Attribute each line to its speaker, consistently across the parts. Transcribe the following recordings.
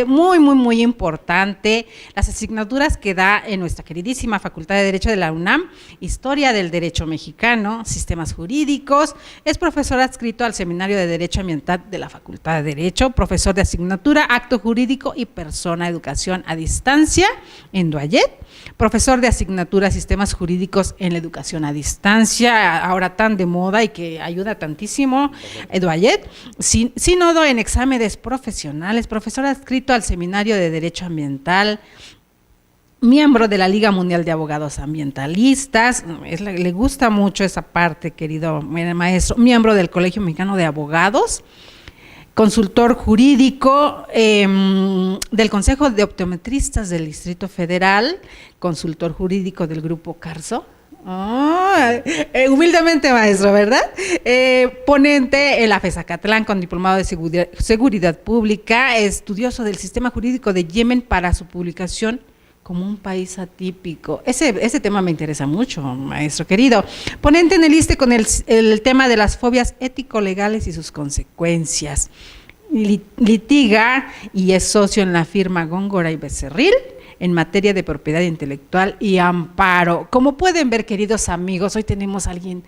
Speaker 1: muy importante, las asignaturas que da en nuestra queridísima Facultad de Derecho de la UNAM, Historia del Derecho Mexicano, Sistemas Jurídicos, es profesor adscrito al Seminario de Derecho Ambiental de la Facultad de Derecho, profesor de asignatura, Acto Jurídico y Persona Educación a Distancia en Doyet, profesor de asignatura Sistemas Jurídicos en la Educación a Distancia, ahora tan de moda y que ayuda tantísimo, Doyet, sínodo en exámenes profesionales, profesor adscrito al Seminario de Derecho Ambiental, miembro de la Liga Mundial de Abogados Ambientalistas, le gusta mucho esa parte, querido maestro, miembro del Colegio Mexicano de Abogados, consultor jurídico del Consejo de Optometristas del Distrito Federal, consultor jurídico del Grupo Carso. Humildemente maestro, ¿verdad? Ponente en la FES-Acatlán con diplomado de seguridad pública, estudioso del sistema jurídico de Yemen para su publicación como un país atípico. Ese tema me interesa mucho, maestro querido. Ponente en el ISSSTE con el tema de las fobias ético-legales y sus consecuencias. Litiga y es socio en la firma Góngora y Becerril en materia de propiedad intelectual y amparo. Como pueden ver, queridos amigos, hoy tenemos a alguien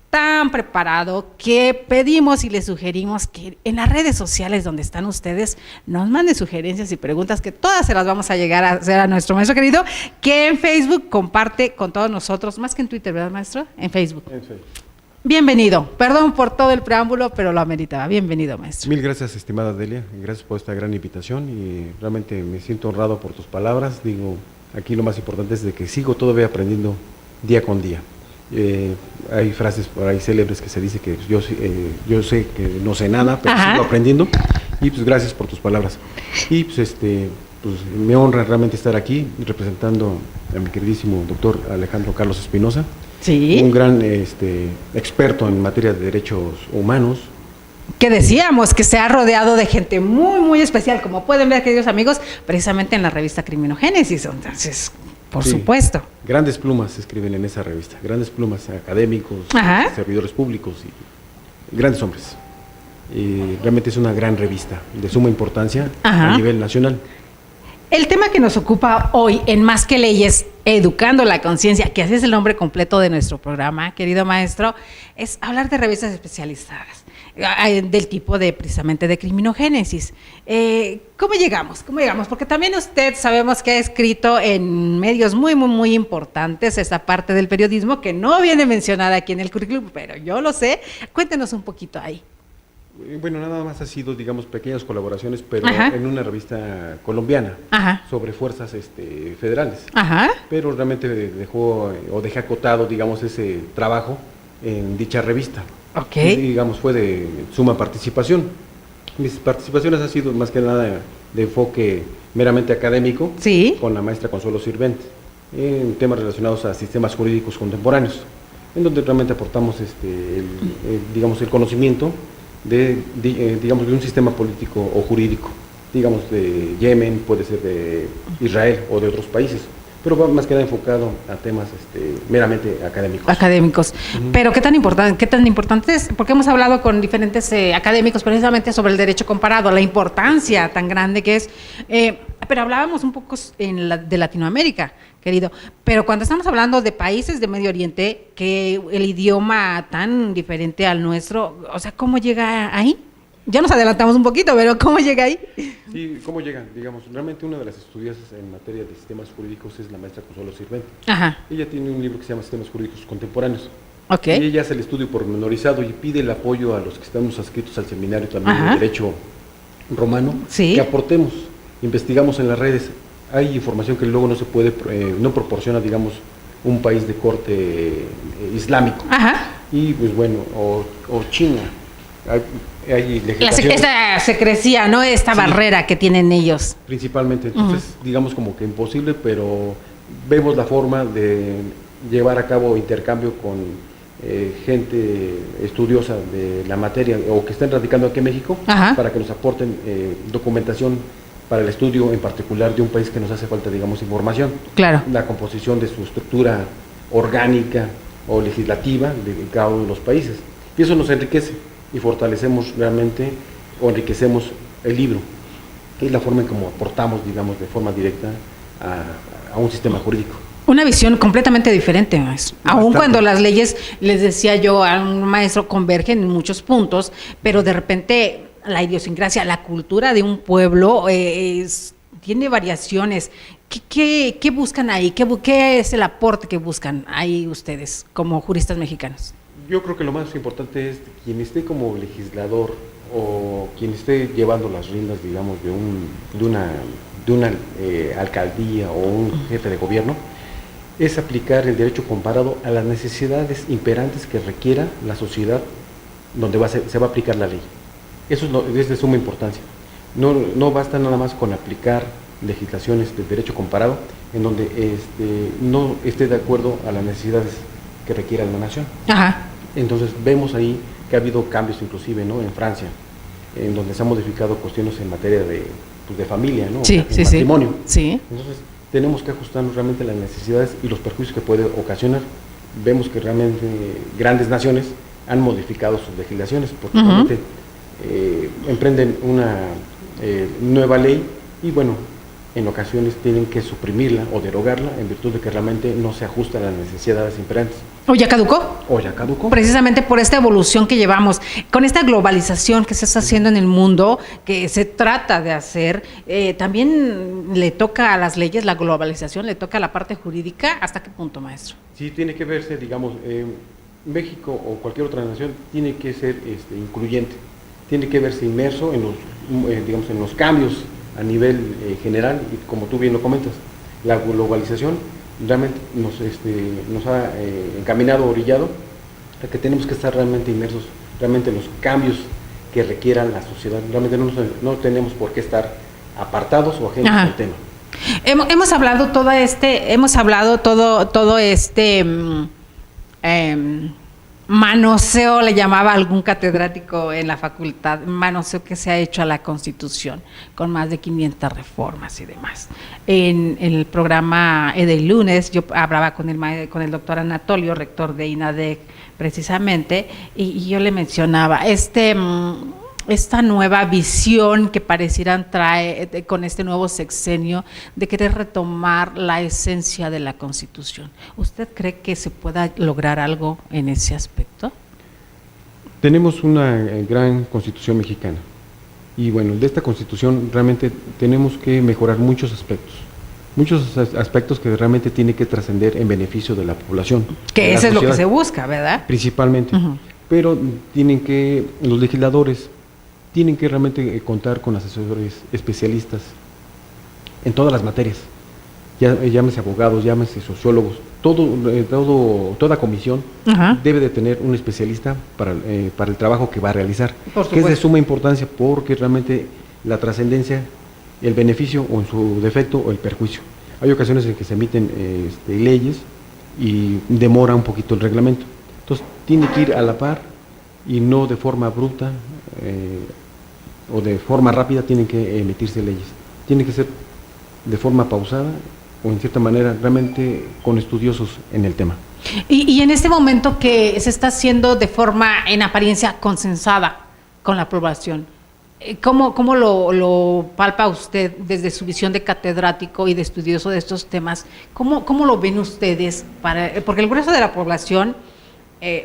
Speaker 1: tan preparado que pedimos y les sugerimos que en las redes sociales donde están ustedes nos manden sugerencias y preguntas que todas se las vamos a llegar a hacer a nuestro maestro querido, que en Facebook comparte con todos nosotros, más que en Twitter, ¿verdad, maestro? En Facebook. En Facebook. Bienvenido, perdón por todo el preámbulo, pero lo ameritaba. Bienvenido, maestro.
Speaker 2: Mil gracias, estimada Delia, gracias por esta gran invitación y realmente me siento honrado por tus palabras. Digo, aquí lo más importante es de que sigo todavía aprendiendo día con día. Hay frases por ahí célebres que se dice que yo sé que no sé nada, pero sigo aprendiendo y pues gracias por tus palabras. Y pues pues me honra realmente estar aquí representando a mi queridísimo doctor Alejandro Carlos Espinosa.
Speaker 1: Sí.
Speaker 2: Un gran experto en materia de derechos humanos.
Speaker 1: Que decíamos que se ha rodeado de gente muy especial, como pueden ver, queridos amigos, precisamente en la revista Criminogénesis, entonces, por supuesto.
Speaker 2: Grandes plumas se escriben en esa revista, grandes plumas, académicos, servidores públicos y grandes hombres. Y realmente es una gran revista de suma importancia a nivel nacional.
Speaker 1: El tema que nos ocupa hoy en Más que Leyes, Educando la Conciencia, que así es el nombre completo de nuestro programa, querido maestro, es hablar de revistas especializadas, del tipo de, precisamente, de criminogénesis. ¿Cómo llegamos? Porque también usted sabemos que ha escrito en medios muy importantes esa parte del periodismo que no viene mencionada aquí en el currículum, pero yo lo sé. Cuéntenos un poquito ahí.
Speaker 2: Bueno, nada más ha sido, digamos, pequeñas colaboraciones, pero en una revista colombiana sobre fuerzas federales. Pero realmente dejé acotado, digamos, ese trabajo en dicha revista. Y, digamos, fue de suma participación. Mis participaciones han sido más que nada de enfoque meramente académico, con la maestra Consuelo Sirvente, en temas relacionados a sistemas jurídicos contemporáneos, en donde realmente aportamos digamos, el conocimiento digamos, de un sistema político o jurídico, digamos, de Yemen, puede ser de Israel o de otros países, pero va más que nada enfocado a temas meramente académicos.
Speaker 1: Pero ¿qué tan importante es? Porque hemos hablado con diferentes académicos precisamente sobre el derecho comparado, la importancia tan grande que es, pero hablábamos un poco de Latinoamérica, querido, pero cuando estamos hablando de países de Medio Oriente, que el idioma tan diferente al nuestro, o sea, ¿cómo llega ahí? Ya nos adelantamos un poquito, pero ¿cómo llega ahí?
Speaker 2: Sí, ¿cómo llegan? Digamos, realmente una de las estudiosas en materia de sistemas jurídicos es la maestra Consuelo Sirvente. Ella tiene un libro que se llama Sistemas Jurídicos Contemporáneos. Y ella hace el estudio pormenorizado y pide el apoyo a los que estamos adscritos al seminario también de Derecho Romano, que aportemos, investigamos en las redes. Hay información que luego no se puede, no proporciona, digamos, un país de corte islámico. Y pues bueno, o China. Hay legislación.
Speaker 1: Se crecía, ¿no? Esta barrera que tienen ellos.
Speaker 2: Principalmente, entonces, digamos como que imposible, pero vemos la forma de llevar a cabo intercambio con gente estudiosa de la materia o que estén radicando aquí en México, para que nos aporten documentación para el estudio en particular de un país que nos hace falta, digamos, información. La composición de su estructura orgánica o legislativa de cada uno de los países. Y eso nos enriquece y fortalecemos realmente o enriquecemos el libro. es la forma en cómo aportamos, digamos, de forma directa a un sistema jurídico.
Speaker 1: Una visión completamente diferente, maestro. Aún cuando las leyes, les decía yo a un maestro, convergen en muchos puntos, pero de repente la idiosincrasia, la cultura de un pueblo tiene variaciones. ¿Qué buscan ahí? ¿Qué es el aporte que buscan ahí ustedes como juristas mexicanos?
Speaker 2: Yo creo que lo más importante es quien esté como legislador o quien esté llevando las riendas, digamos, de una alcaldía o un jefe de gobierno, es aplicar el derecho comparado a las necesidades imperantes que requiera la sociedad donde se va a aplicar la ley. Eso es de suma importancia. No basta nada más con aplicar legislaciones de derecho comparado en donde no esté de acuerdo a las necesidades que requiera la nación. Ajá. Entonces vemos ahí que ha habido cambios inclusive, ¿no?, en Francia, en donde se han modificado cuestiones en materia de familia, ¿no?,
Speaker 1: sí, sí,
Speaker 2: matrimonio.
Speaker 1: Sí.
Speaker 2: Entonces tenemos que ajustarnos realmente a las necesidades y los perjuicios que puede ocasionar. Vemos que realmente grandes naciones han modificado sus legislaciones porque realmente emprenden una nueva ley y bueno, en ocasiones tienen que suprimirla o derogarla en virtud de que realmente no se ajusta a las necesidades imperantes.
Speaker 1: ¿O ya caducó?
Speaker 2: O ya caducó.
Speaker 1: Precisamente por esta evolución que llevamos, con esta globalización que se está haciendo en el mundo, que se trata de hacer, también le toca a las leyes, la globalización, le toca a la parte jurídica. ¿Hasta qué punto, maestro?
Speaker 2: Sí, tiene que verse, digamos, México o cualquier otra nación tiene que ser incluyente, tiene que verse inmerso en los cambios a nivel general, y como tú bien lo comentas, la globalización realmente nos ha encaminado, orillado, a que tenemos que estar realmente inmersos realmente en los cambios que requieran la sociedad. Realmente no tenemos por qué estar apartados o ajenos al tema.
Speaker 1: Hemos hablado todo este manoseo, le llamaba algún catedrático en la facultad, manoseo que se ha hecho a la Constitución, con más de 500 reformas y demás. En el programa del lunes yo hablaba con el doctor Anatolio, rector de INADEC, precisamente, y yo le mencionaba esta nueva visión que parecieran traer con este nuevo sexenio de querer retomar la esencia de la Constitución. ¿Usted cree que se pueda lograr algo en ese aspecto?
Speaker 2: Tenemos una gran Constitución mexicana y bueno, de esta Constitución realmente tenemos que mejorar muchos aspectos que realmente tienen que trascender en beneficio de la población.
Speaker 1: Que eso es lo que se busca, ¿verdad?
Speaker 2: Principalmente, pero los legisladores tienen que realmente contar con asesores especialistas en todas las materias, llámese abogados, llámese sociólogos, toda comisión debe de tener un especialista para el trabajo que va a realizar, que es de suma importancia porque realmente la trascendencia, el beneficio o en su defecto o el perjuicio. Hay ocasiones en que se emiten leyes y demora un poquito el reglamento, entonces tiene que ir a la par y no de forma bruta o de forma rápida tienen que emitirse leyes. Tiene que ser de forma pausada o en cierta manera realmente con estudiosos en el tema.
Speaker 1: Y en este momento que se está haciendo de forma en apariencia consensada con la aprobación, ¿cómo lo palpa usted desde su visión de catedrático y de estudioso de estos temas? ¿Cómo lo ven ustedes? Porque el grueso de la población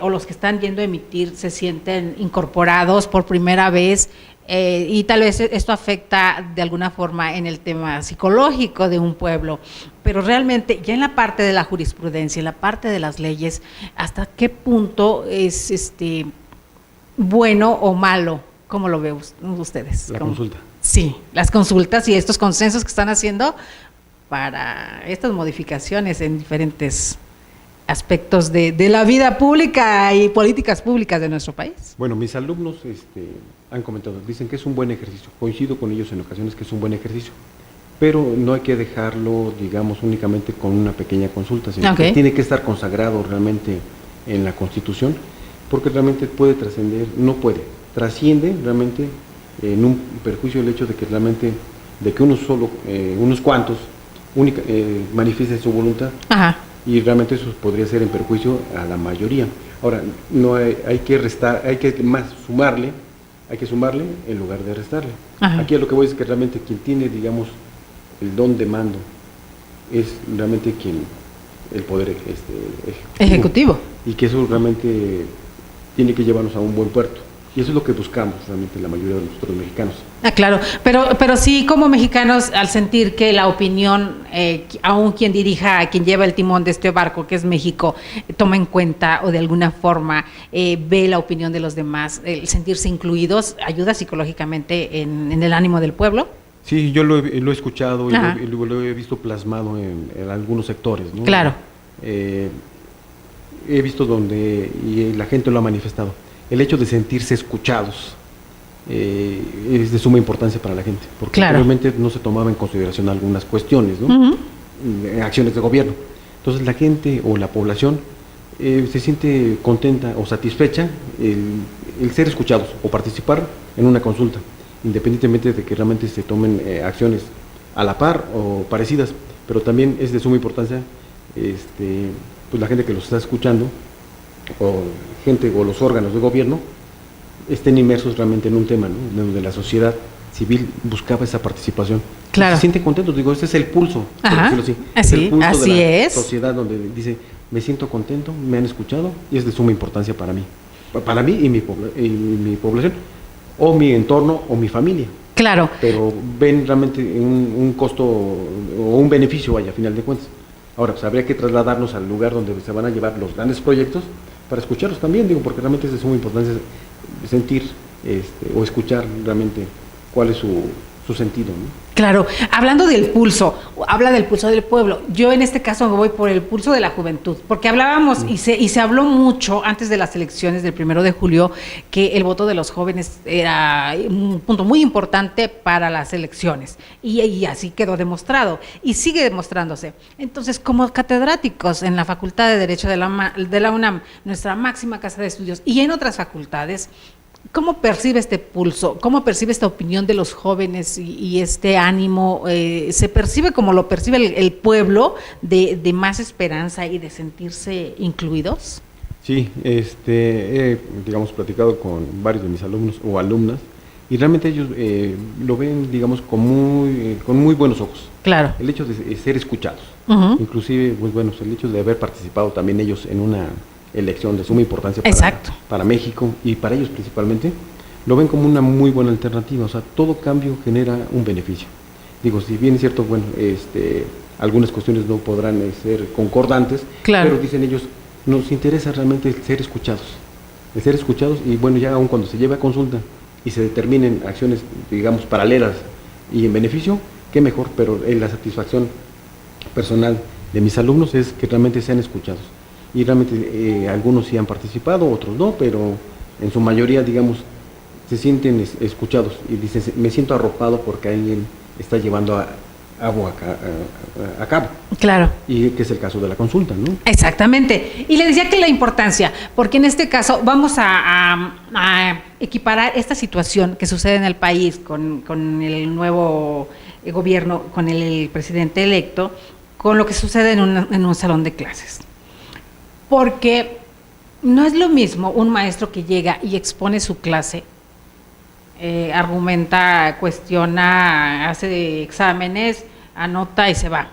Speaker 1: o los que están yendo a emitir se sienten incorporados por primera vez y tal vez esto afecta de alguna forma en el tema psicológico de un pueblo, pero realmente ya en la parte de la jurisprudencia, en la parte de las leyes, ¿hasta qué punto es bueno o malo? ¿Cómo lo ven ustedes?
Speaker 2: La consulta.
Speaker 1: Sí, las consultas y estos consensos que están haciendo para estas modificaciones en diferentes aspectos de la vida pública y políticas públicas de nuestro país.
Speaker 2: Bueno, mis alumnos han comentado, dicen que es un buen ejercicio, coincido con ellos en ocasiones que es un buen ejercicio, pero no hay que dejarlo, digamos, únicamente con una pequeña consulta, sino que tiene que estar consagrado realmente en la Constitución, porque realmente puede trascender, trasciende realmente en un perjuicio el hecho de que realmente, de que unos cuantos manifiesten su voluntad. Ajá. Y realmente eso podría ser en perjuicio a la mayoría. Ahora, no hay que restar, hay que más sumarle hay que sumarle en lugar de restarle. Ajá. Aquí a lo que voy es que realmente quien tiene, digamos, el don de mando es realmente el poder ejecutivo. Y que eso realmente tiene que llevarnos a un buen puerto. Y eso es lo que buscamos realmente la mayoría de nosotros mexicanos.
Speaker 1: Claro, pero sí, como mexicanos, al sentir que la opinión, aún quien dirija, quien lleva el timón de este barco, que es México, toma en cuenta o de alguna forma ve la opinión de los demás, el sentirse incluidos, ayuda psicológicamente en el ánimo del pueblo.
Speaker 2: Sí, yo lo he escuchado y lo he visto plasmado en algunos sectores, ¿no?
Speaker 1: Claro.
Speaker 2: He visto donde, y la gente lo ha manifestado, el hecho de sentirse escuchados es de suma importancia para la gente, porque realmente no se tomaba en consideración algunas cuestiones, ¿no? Acciones de gobierno. Entonces la gente o la población se siente contenta o satisfecha el ser escuchados o participar en una consulta, independientemente de que realmente se tomen acciones a la par o parecidas, pero también es de suma importancia pues la gente que los está escuchando o gente o los órganos de gobierno estén inmersos realmente en un tema, ¿no? Donde la sociedad civil buscaba esa participación.
Speaker 1: Claro.
Speaker 2: Se sienten contentos, digo, este es el pulso, por decirlo así.
Speaker 1: Así,
Speaker 2: es el pulso
Speaker 1: así
Speaker 2: de la sociedad donde dice, me siento contento, me han escuchado y es de suma importancia para mí y mi población, o mi entorno o mi familia.
Speaker 1: Claro.
Speaker 2: Pero ven realmente un costo o un beneficio, vaya, a final de cuentas. Ahora, pues habría que trasladarnos al lugar donde se van a llevar los grandes proyectos para escucharlos también, digo, porque realmente es de suma importancia sentir o escuchar realmente cuál es su sentido, ¿no?
Speaker 1: Claro, hablando del pulso, habla del pulso del pueblo. Yo en este caso me voy por el pulso de la juventud, porque hablábamos y se habló mucho antes de las elecciones del 1 de julio que el voto de los jóvenes era un punto muy importante para las elecciones y así quedó demostrado y sigue demostrándose. Entonces, como catedráticos en la Facultad de Derecho de la UNAM, nuestra máxima casa de estudios y en otras facultades, ¿cómo percibe este pulso? ¿Cómo percibe esta opinión de los jóvenes y este ánimo? ¿Se percibe como lo percibe el pueblo de más esperanza y de sentirse incluidos?
Speaker 2: Sí, he, digamos, platicado con varios de mis alumnos o alumnas y realmente ellos lo ven, digamos, con muy buenos ojos.
Speaker 1: Claro.
Speaker 2: El hecho de ser escuchados. Inclusive, pues bueno, el hecho de haber participado también ellos en una elección de suma importancia para México y para ellos principalmente, lo ven como una muy buena alternativa. O sea, todo cambio genera un beneficio. Digo, si bien es cierto, bueno, algunas cuestiones no podrán ser concordantes, pero dicen ellos, nos interesa realmente el ser escuchados y bueno, ya aún cuando se lleve a consulta y se determinen acciones, digamos, paralelas y en beneficio, qué mejor, pero la satisfacción personal de mis alumnos es que realmente sean escuchados. Y realmente algunos sí han participado, otros no, pero en su mayoría, digamos, se sienten escuchados y dicen, me siento arropado porque alguien está llevando algo a cabo.
Speaker 1: Claro.
Speaker 2: Y que es el caso de la consulta, ¿no?
Speaker 1: Exactamente. Y le decía que la importancia, porque en este caso vamos a equiparar esta situación que sucede en el país con el nuevo gobierno, con el presidente electo, con lo que sucede en un salón de clases. Porque no es lo mismo un maestro que llega y expone su clase, argumenta, cuestiona, hace exámenes, anota y se va,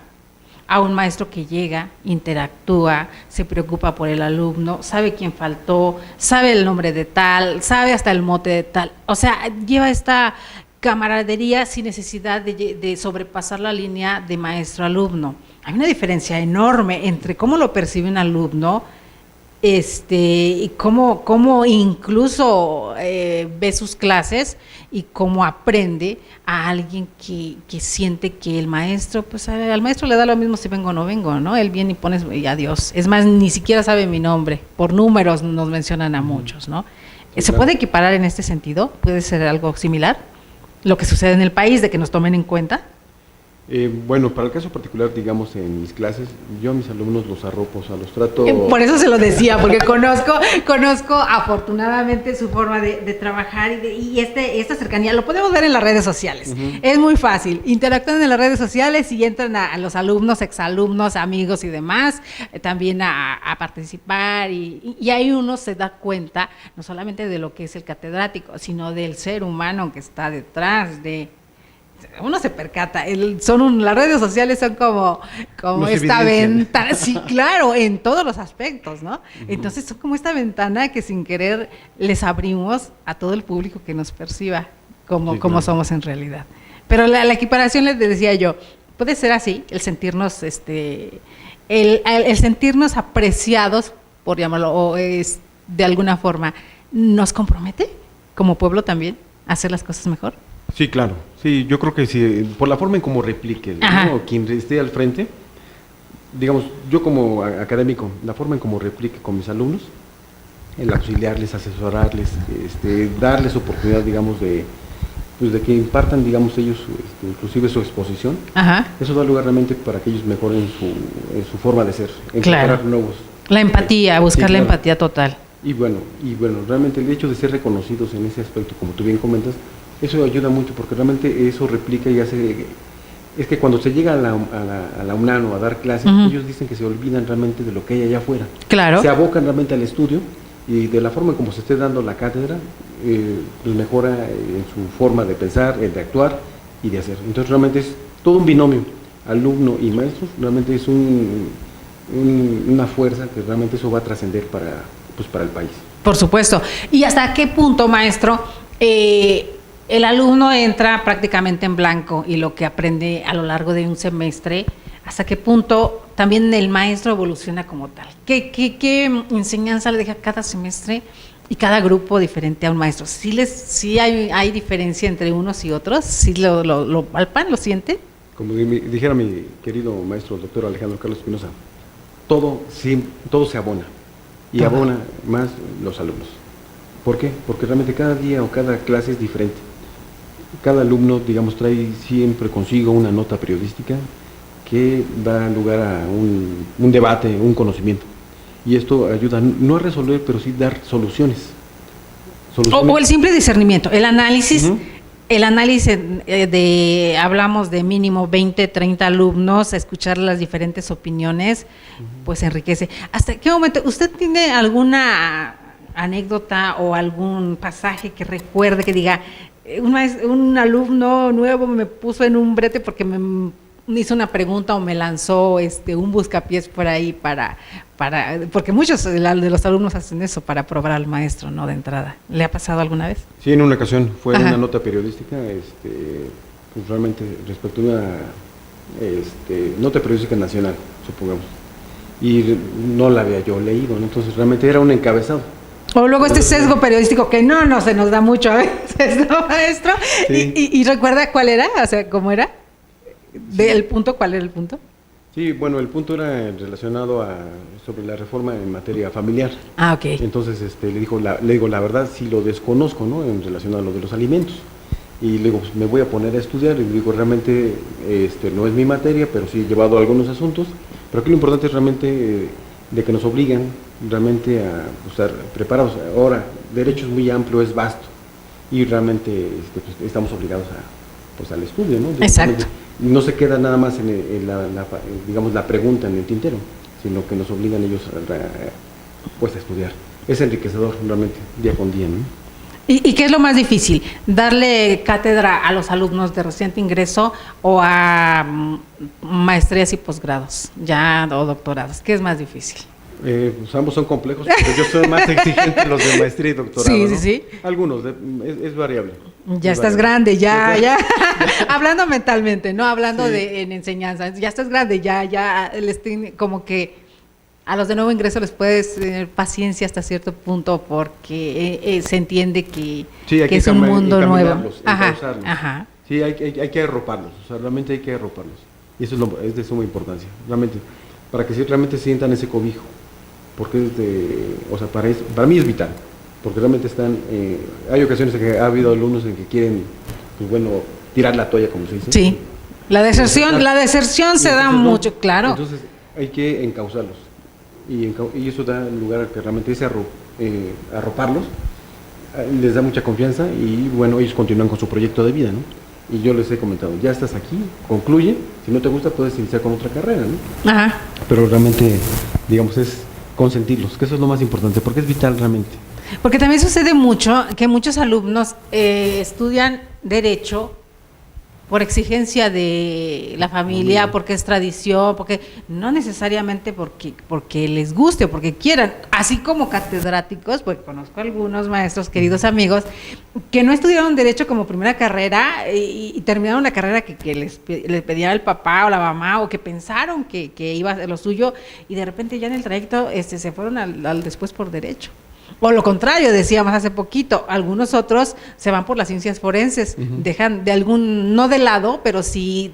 Speaker 1: a un maestro que llega, interactúa, se preocupa por el alumno, sabe quién faltó, sabe el nombre de tal, sabe hasta el mote de tal, o sea, lleva esta camaradería sin necesidad de sobrepasar la línea de maestro-alumno. Hay una diferencia enorme entre cómo lo percibe un alumno y cómo incluso ve sus clases y cómo aprende a alguien que siente que el maestro, pues al maestro le da lo mismo si vengo o no vengo, ¿no? Él viene y pone y adiós. Es más, ni siquiera sabe mi nombre. Por números nos mencionan a muchos, ¿no? Sí, ¿se puede equiparar en este sentido? ¿Puede ser algo similar? Lo que sucede en el país, de que nos tomen en cuenta.
Speaker 2: Bueno, para el caso particular, digamos, en mis clases, yo a mis alumnos los arropo, o sea, los trato...
Speaker 1: Por eso se lo decía, porque conozco afortunadamente su forma de trabajar y esta cercanía. Lo podemos ver en las redes sociales. Es muy fácil. Interactúan en las redes sociales y entran a los alumnos, exalumnos, amigos y demás, también a participar. Y ahí uno se da cuenta, no solamente de lo que es el catedrático, sino del ser humano que está detrás de... Uno se percata, las redes sociales son como esta ventana, sí, claro, en todos los aspectos, ¿no? Entonces son como esta ventana que sin querer les abrimos a todo el público que nos perciba como somos en realidad. Pero la equiparación, les decía yo, puede ser así, el sentirnos, el sentirnos apreciados, por llamarlo, o de alguna forma, ¿nos compromete como pueblo también a hacer las cosas mejor?
Speaker 2: Sí, claro. Sí, yo creo que sí, por la forma en cómo replique, ¿no? Quien esté al frente, digamos, yo como académico, la forma en cómo replique con mis alumnos, el auxiliarles, asesorarles, darles oportunidad, digamos, de que impartan, digamos, ellos, inclusive su exposición, eso da lugar realmente para que ellos mejoren su forma de ser, encontrar nuevos.
Speaker 1: La empatía, buscar la empatía total.
Speaker 2: Y bueno, realmente el hecho de ser reconocidos en ese aspecto, como tú bien comentas, eso ayuda mucho porque realmente eso replica y hace... Es que cuando se llega a la UNAM a dar clases, ellos dicen que se olvidan realmente de lo que hay allá afuera.
Speaker 1: Claro.
Speaker 2: Se abocan realmente al estudio y de la forma en como se esté dando la cátedra, pues mejora en su forma de pensar, de actuar y de hacer. Entonces realmente es todo un binomio, alumno y maestro, realmente es una fuerza que realmente eso va a trascender para el país.
Speaker 1: Por supuesto. ¿Y hasta qué punto, maestro, el alumno entra prácticamente en blanco y lo que aprende a lo largo de un semestre, hasta qué punto también el maestro evoluciona como tal? ¿Qué enseñanza le deja cada semestre y cada grupo diferente a un maestro? ¿Sí hay diferencia entre unos y otros? ¿Sí lo palpan, lo sienten?
Speaker 2: Como dijera mi querido maestro, el doctor Alejandro Carlos Espinosa, todo se abona y abona más los alumnos. ¿Por qué? Porque realmente cada día o cada clase es diferente. Cada alumno, digamos, trae siempre consigo una nota periodística que da lugar a un debate, un conocimiento. Y esto ayuda no a resolver, pero sí dar soluciones.
Speaker 1: O el simple discernimiento, el análisis. El análisis hablamos de mínimo 20, 30 alumnos, escuchar las diferentes opiniones, pues enriquece. ¿Hasta qué momento? ¿Usted tiene alguna anécdota o algún pasaje que recuerde, que diga, un alumno nuevo me puso en un brete porque me hizo una pregunta o me lanzó un buscapiés por ahí porque muchos de los alumnos hacen eso para probar al maestro, ¿no? De entrada. ¿Le ha pasado alguna vez?
Speaker 2: Sí, en una ocasión fue una nota periodística, pues realmente respecto a una nota periodística nacional, supongamos, y no la había yo leído, ¿no? Entonces realmente era un encabezado.
Speaker 1: O luego sesgo periodístico que no se nos da mucho a veces, ¿no, maestro? Sí. ¿Y recuerda cuál era? O sea, ¿cómo era? ¿Cuál era el punto?
Speaker 2: Sí, bueno, el punto era relacionado sobre la reforma en materia familiar.
Speaker 1: Ah, ok.
Speaker 2: Entonces le digo, la verdad, sí lo desconozco, ¿no? En relación a lo de los alimentos. Y le digo, pues me voy a poner a estudiar. Y le digo, realmente no es mi materia, pero sí he llevado algunos asuntos. Pero aquí lo importante es realmente de que nos obligan realmente a estar preparados. Ahora, derecho es muy amplio, es vasto. Y realmente pues, estamos obligados al estudio, ¿no?
Speaker 1: Exacto.
Speaker 2: No se queda nada más en la pregunta en el tintero, sino que nos obligan ellos a estudiar. Es enriquecedor realmente, día con día, ¿no?
Speaker 1: ¿Y qué es lo más difícil? ¿Darle cátedra a los alumnos de reciente ingreso o a maestrías y posgrados, o doctorados? ¿Qué es más difícil?
Speaker 2: Pues ambos son complejos, pero yo soy más exigente los de maestría y doctorado. Sí, ¿no? Sí. Algunos, es variable.
Speaker 1: Ya estás grande, ya. Hablando mentalmente, no hablando en enseñanza. Ya estás grande, ya como que a los de nuevo ingreso les puedes tener paciencia hasta cierto punto porque se entiende que es un mundo nuevo.
Speaker 2: Ajá. Sí, hay que arroparlos, o sea, realmente hay que arroparlos. Y eso es de suma importancia, realmente, para que realmente sientan ese cobijo. Porque para mí es vital, porque realmente hay ocasiones en que ha habido alumnos en que quieren, pues bueno, tirar la toalla, como se dice.
Speaker 1: Sí. La deserción se da mucho, claro.
Speaker 2: Entonces hay que encauzarlos y eso da lugar a que realmente arroparlos, les da mucha confianza y bueno, ellos continúan con su proyecto de vida, ¿no? Y yo les he comentado, ya estás aquí, concluye, si no te gusta puedes iniciar con otra carrera, ¿no?
Speaker 1: Ajá.
Speaker 2: Pero realmente, digamos, es consentirlos, que eso es lo más importante, porque es vital realmente.
Speaker 1: Porque también sucede mucho que muchos alumnos estudian Derecho por exigencia de la familia, porque es tradición, porque no necesariamente porque les guste o porque quieran, así como catedráticos, pues conozco algunos maestros, queridos amigos, que no estudiaron Derecho como primera carrera y terminaron la carrera que les pedía el papá o la mamá, o que pensaron que iba a ser lo suyo, y de repente ya en el trayecto se fueron al después por Derecho. O lo contrario, decíamos hace poquito, algunos otros se van por las ciencias forenses, dejan no de lado, pero sí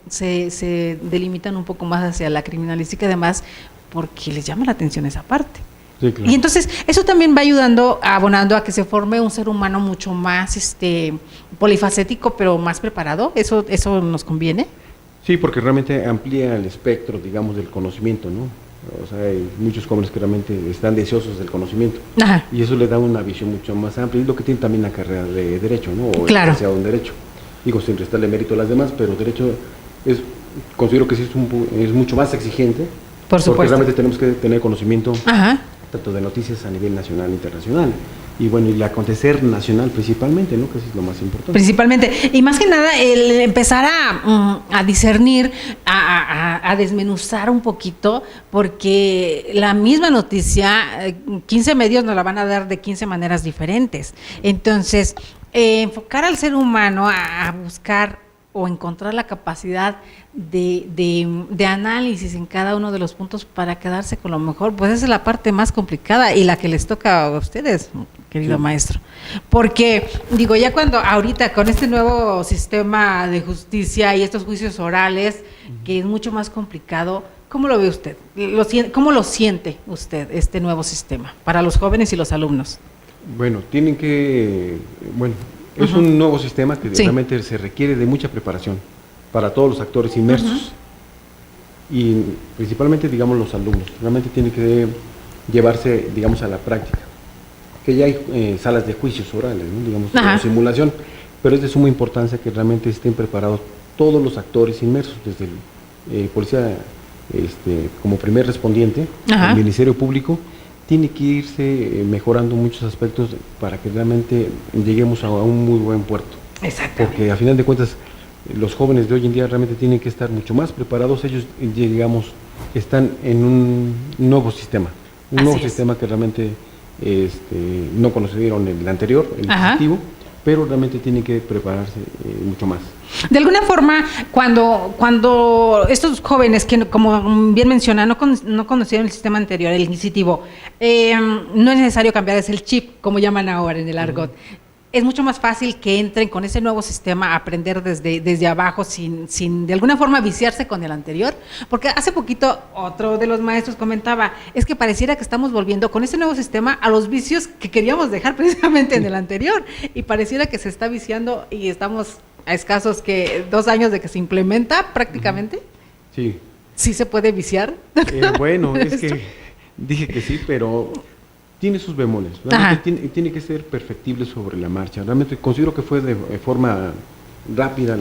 Speaker 1: se delimitan un poco más hacia la criminalística y demás, porque les llama la atención esa parte.
Speaker 2: Sí, claro.
Speaker 1: Y entonces eso también va abonando a que se forme un ser humano mucho más polifacético, pero más preparado. ¿Eso nos conviene?
Speaker 2: Sí, porque realmente amplía el espectro, digamos, del conocimiento, ¿no? O sea, hay muchos jóvenes que realmente están deseosos del conocimiento. Ajá. Y eso le da una visión mucho más amplia, y lo que tiene también la carrera de Derecho, ¿no? O
Speaker 1: claro.
Speaker 2: el licenciado en Derecho. Digo, sin restarle mérito a las demás, pero Derecho considero que sí es mucho más exigente.
Speaker 1: Por supuesto.
Speaker 2: Porque realmente tenemos que tener conocimiento,
Speaker 1: ajá,
Speaker 2: tanto de noticias a nivel nacional e internacional. Y bueno, y el acontecer nacional principalmente, ¿no? Que eso es lo más importante.
Speaker 1: Principalmente, y más que nada el empezar a discernir, a desmenuzar un poquito, porque la misma noticia, 15 medios nos la van a dar de 15 maneras diferentes. Entonces, enfocar al ser humano a buscar o encontrar la capacidad de análisis en cada uno de los puntos para quedarse con lo mejor, pues esa es la parte más complicada y la que les toca a ustedes, querido maestro. Porque, digo, ya cuando ahorita con este nuevo sistema de justicia y estos juicios orales, que es mucho más complicado, ¿cómo lo ve usted? ¿Cómo lo siente usted, este nuevo sistema, para los jóvenes y los alumnos?
Speaker 2: Bueno, es un nuevo sistema que realmente se requiere de mucha preparación para todos los actores inmersos y principalmente, digamos, los alumnos. Realmente tienen que llevarse, digamos, a la práctica. Que ya hay salas de juicios orales, ¿no? Digamos, de simulación, pero es de suma importancia que realmente estén preparados todos los actores inmersos, desde el policía como primer respondiente, el Ministerio Público. Tiene que irse mejorando muchos aspectos para que realmente lleguemos a un muy buen puerto.
Speaker 1: Exacto.
Speaker 2: Porque a final de cuentas, los jóvenes de hoy en día realmente tienen que estar mucho más preparados. Ellos, digamos, están en un nuevo sistema. Sistema que realmente no conocieron el anterior, el ejecutivo, pero realmente tienen que prepararse mucho más.
Speaker 1: De alguna forma, cuando estos jóvenes que, como bien menciona, no conocieron el sistema anterior, el inquisitivo, no es necesario cambiar el chip, como llaman ahora en el argot. Es mucho más fácil que entren con ese nuevo sistema a aprender desde abajo sin de alguna forma viciarse con el anterior, porque hace poquito otro de los maestros comentaba, es que pareciera que estamos volviendo con ese nuevo sistema a los vicios que queríamos dejar precisamente en el anterior, y pareciera que se está viciando y estamos a escasos 2 años de que se implementa prácticamente.
Speaker 2: Sí.
Speaker 1: ¿Sí se puede viciar?
Speaker 2: Bueno, es que dije que sí, pero tiene sus bemoles. Realmente tiene que ser perfectible sobre la marcha. Realmente considero que fue de forma rápida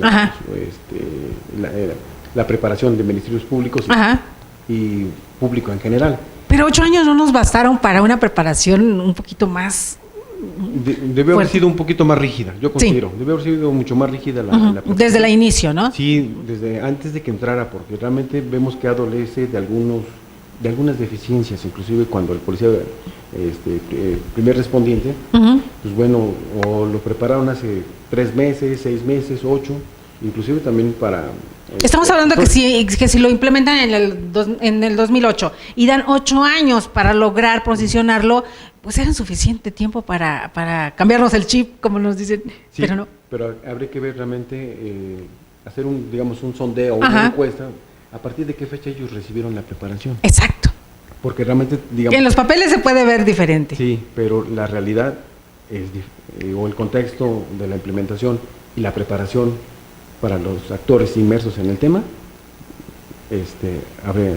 Speaker 2: la preparación de ministerios públicos y público en general.
Speaker 1: Pero 8 años no nos bastaron para una preparación un poquito más...
Speaker 2: Debe haber sido un poquito más rígida, yo considero. Sí. Debe haber sido mucho más rígida la
Speaker 1: desde el inicio, ¿no?
Speaker 2: Sí, desde antes de que entrara, porque realmente vemos que adolece de algunas deficiencias, inclusive cuando el policía primer respondiente, pues bueno, o lo prepararon hace 3 meses, 6 meses, 8, inclusive también para...
Speaker 1: Estamos hablando que si lo implementan en el 2008 y dan 8 años para lograr posicionarlo, pues era suficiente tiempo para cambiarnos el chip, como nos dicen,
Speaker 2: sí,
Speaker 1: pero no.
Speaker 2: Pero habría que ver realmente, hacer un sondeo, una encuesta, a partir de qué fecha ellos recibieron la preparación.
Speaker 1: Exacto.
Speaker 2: Porque realmente, digamos...
Speaker 1: En los papeles se puede ver diferente.
Speaker 2: Sí, pero la realidad o el contexto de la implementación y la preparación para los actores inmersos en el tema,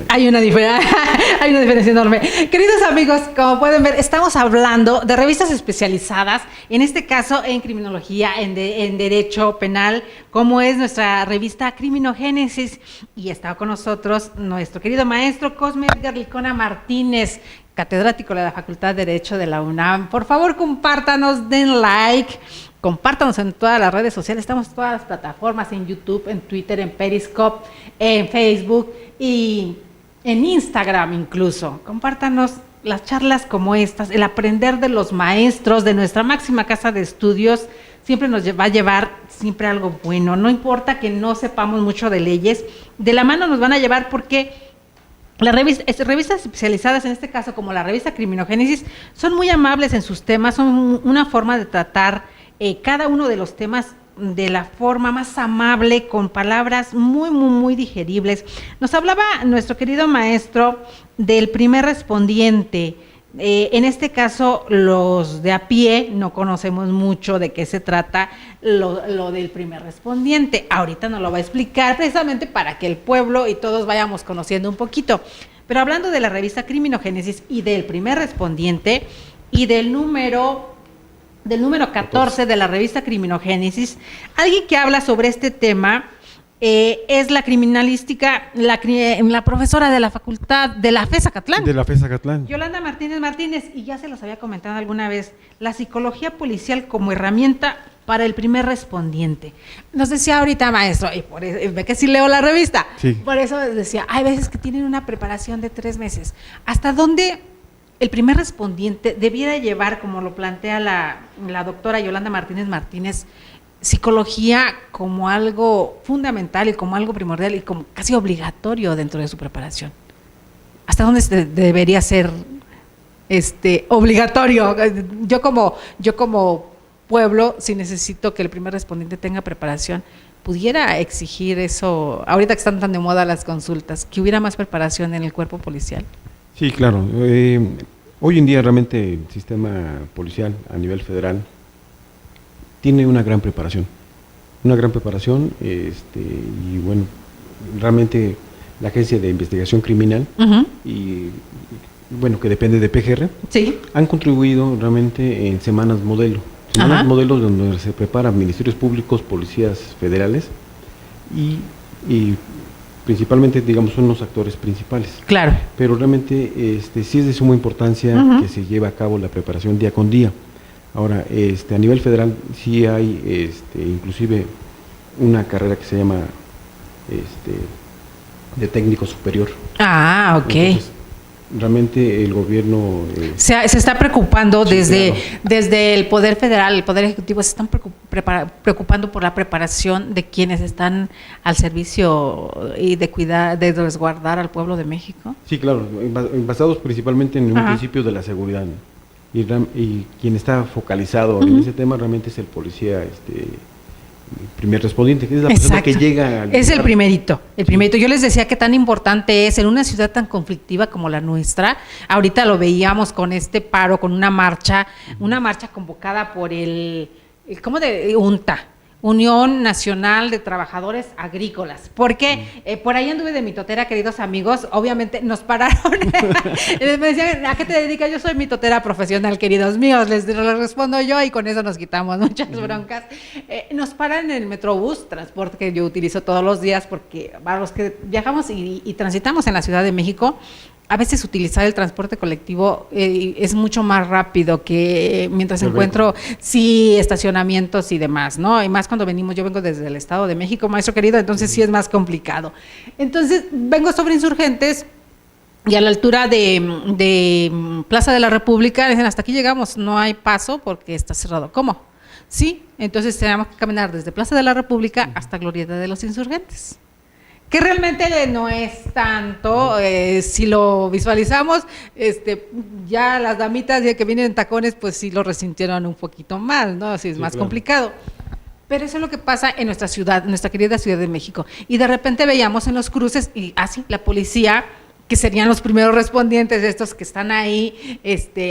Speaker 1: hay una diferencia enorme. Queridos amigos, como pueden ver, estamos hablando de revistas especializadas, en este caso en criminología, en derecho penal, como es nuestra revista Criminogénesis, y está con nosotros nuestro querido maestro Cosme Edgar Licona Martínez, catedrático de la Facultad de Derecho de la UNAM. Por favor, compártanos, den like, compártanos en todas las redes sociales, estamos en todas las plataformas, en YouTube, en Twitter, en Periscope, en Facebook y en Instagram incluso. Compártanos las charlas como estas, el aprender de los maestros de nuestra máxima casa de estudios, siempre nos va a llevar siempre algo bueno, no importa que no sepamos mucho de leyes, de la mano nos van a llevar porque las revistas especializadas, en este caso como la revista Criminogénesis, son muy amables en sus temas, son una forma de tratar cada uno de los temas de la forma más amable, con palabras muy, muy, muy digeribles. Nos hablaba nuestro querido maestro del primer respondiente. En este caso, los de a pie no conocemos mucho de qué se trata lo del primer respondiente. Ahorita nos lo va a explicar precisamente para que el pueblo y todos vayamos conociendo un poquito. Pero hablando de la revista Criminogénesis y del primer respondiente y del número 14 de la revista Criminogénesis, alguien que habla sobre este tema es la criminalística, la profesora de la facultad de la FES Acatlán.
Speaker 2: De la FES Acatlán.
Speaker 1: Yolanda Martínez, y ya se los había comentado alguna vez, la psicología policial como herramienta para el primer respondiente. Nos decía ahorita, maestro, y por eso, ve que sí leo la revista, sí. Por eso decía, hay veces que tienen una preparación de 3 meses. ¿Hasta dónde el primer respondiente debiera llevar, como lo plantea la doctora Yolanda Martínez, psicología como algo fundamental y como algo primordial y como casi obligatorio dentro de su preparación? ¿Hasta dónde debería ser obligatorio? Yo como pueblo, si necesito que el primer respondiente tenga preparación, pudiera exigir eso, ahorita que están tan de moda las consultas, que hubiera más preparación en el cuerpo policial.
Speaker 2: Sí, claro. Hoy en día realmente el sistema policial a nivel federal tiene una gran preparación, y bueno, realmente la Agencia de Investigación Criminal, y bueno, que depende de PGR, sí, han contribuido realmente en semanas modelos donde se preparan ministerios públicos, policías federales y principalmente, digamos, son los actores principales. Claro. Pero realmente sí es de suma importancia que se lleve a cabo la preparación día con día. Ahora, a nivel federal sí hay inclusive una carrera que se llama de técnico superior. Ah, ok. Entonces, realmente el gobierno
Speaker 1: se está preocupando, sí, desde el Poder Federal, el Poder Ejecutivo, se están preocupando por la preparación de quienes están al servicio y de cuidar, de resguardar al pueblo de México.
Speaker 2: Sí, claro, basados principalmente en un principio de la seguridad, ¿no? Y quien está focalizado en ese tema realmente es el policía, primer respondiente, que es la persona que llega al
Speaker 1: es el primerito. Yo les decía que tan importante es en una ciudad tan conflictiva como la nuestra. Ahorita lo veíamos con este paro, con una marcha convocada por ¿cómo de UNTA? Unión Nacional de Trabajadores Agrícolas, porque por ahí anduve de mitotera, queridos amigos, obviamente nos pararon, me decían, ¿a qué te dedicas? Yo soy mitotera profesional, queridos míos, les respondo yo y con eso nos quitamos muchas broncas. Nos paran en el Metrobús, transporte que yo utilizo todos los días, porque para los que viajamos y transitamos en la Ciudad de México, a veces utilizar el transporte colectivo es mucho más rápido que mientras encuentro, sí, estacionamientos y demás, ¿no? Y más cuando yo vengo desde el Estado de México, maestro querido, entonces sí es más complicado. Entonces, vengo sobre Insurgentes y a la altura de Plaza de la República, dicen, hasta aquí llegamos, no hay paso porque está cerrado. ¿Cómo? Sí, entonces tenemos que caminar desde Plaza de la República hasta Glorieta de los Insurgentes, que realmente no es tanto, si lo visualizamos, ya las damitas que vienen en tacones, pues sí lo resintieron un poquito más, ¿no? Así es, sí, más complicado. Pero eso es lo que pasa en nuestra ciudad, nuestra querida Ciudad de México. Y de repente veíamos en los cruces, y así, la policía que serían los primeros respondientes, estos que están ahí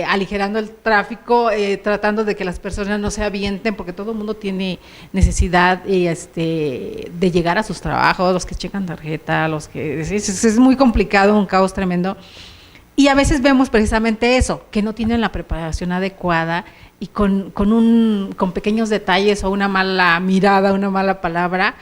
Speaker 1: aligerando el tráfico, tratando de que las personas no se avienten, porque todo el mundo tiene necesidad de llegar a sus trabajos, los que checan tarjeta, los que es muy complicado, un caos tremendo. Y a veces vemos precisamente eso, que no tienen la preparación adecuada y con pequeños detalles o una mala mirada, una mala palabra,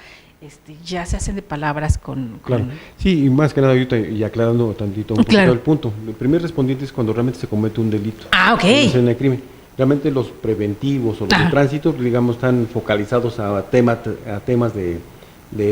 Speaker 1: ya se hacen de palabras con...
Speaker 2: Claro, sí, y más que nada ahorita, y aclarando tantito un poquito el punto, el primer respondiente es cuando realmente se comete un delito.
Speaker 1: Ah, ok.
Speaker 2: En el crimen. Realmente los preventivos o los de tránsito, digamos, están focalizados a temas de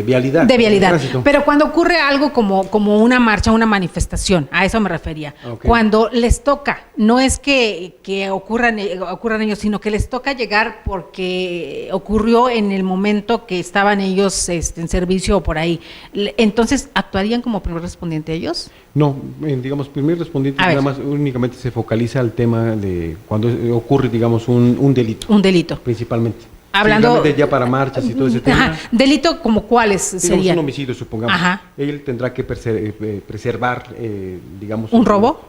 Speaker 2: vialidad.
Speaker 1: De vialidad. Pero cuando ocurre algo como una marcha, una manifestación, a eso me refería. Okay. Cuando les toca, no es que ocurran ellos, sino que les toca llegar porque ocurrió en el momento que estaban ellos en servicio o por ahí. Entonces, ¿actuarían como primer respondiente ellos?
Speaker 2: No, digamos, primer respondiente nada más únicamente se focaliza al tema de cuando ocurre, digamos, un delito.
Speaker 1: Un delito.
Speaker 2: Principalmente.
Speaker 1: Hablando
Speaker 2: ya para marchas y todo ese tema.
Speaker 1: ¿Delito como cuáles serían?
Speaker 2: Un homicidio, supongamos. Él tendrá que preservar, digamos...
Speaker 1: ¿Un robo?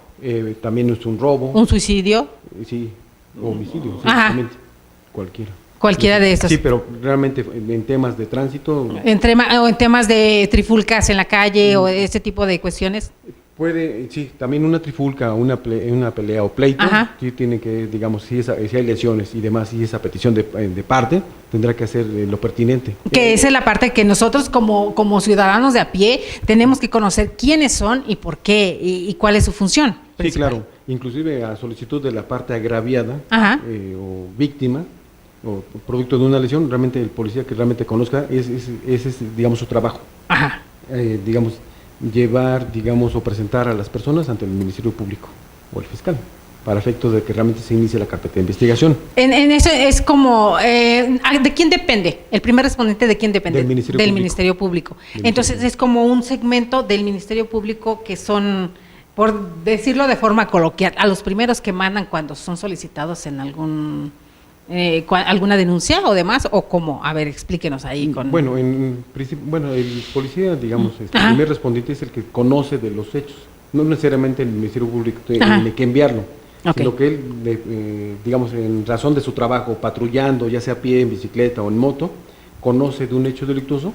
Speaker 2: También es un robo.
Speaker 1: ¿Un suicidio?
Speaker 2: Sí, homicidio, exactamente. Cualquiera
Speaker 1: de estos.
Speaker 2: Sí, pero realmente en temas de tránsito...
Speaker 1: En temas de trifulcas en la calle o ese tipo de cuestiones...
Speaker 2: Puede, sí, también una trifulca, una pelea o pleito, sí tiene que, digamos, si hay lesiones y demás, y esa petición de parte, tendrá que hacer lo pertinente.
Speaker 1: Que esa es la parte que nosotros como ciudadanos de a pie tenemos que conocer quiénes son y por qué y cuál es su función.
Speaker 2: Sí, claro, inclusive a solicitud de la parte agraviada o víctima o producto de una lesión, realmente el policía que realmente conozca, ese es, digamos, su trabajo. Digamos, llevar, digamos, o presentar a las personas ante el Ministerio Público o el fiscal, para efectos de que realmente se inicie la carpeta de investigación.
Speaker 1: En eso es como, ¿de quién depende? El primer respondiente, ¿de quién depende?
Speaker 2: Del
Speaker 1: Ministerio Público. Entonces es como un segmento del Ministerio Público que son, por decirlo de forma coloquial, a los primeros que mandan cuando son solicitados en alguna denuncia o demás, o cómo. A ver, explíquenos ahí.
Speaker 2: Bueno, el policía, digamos, el primer respondiente es el que conoce de los hechos, no necesariamente el Ministerio Público tiene que enviarlo, sino que él, digamos, en razón de su trabajo, patrullando, ya sea a pie, en bicicleta o en moto, conoce de un hecho delictuoso,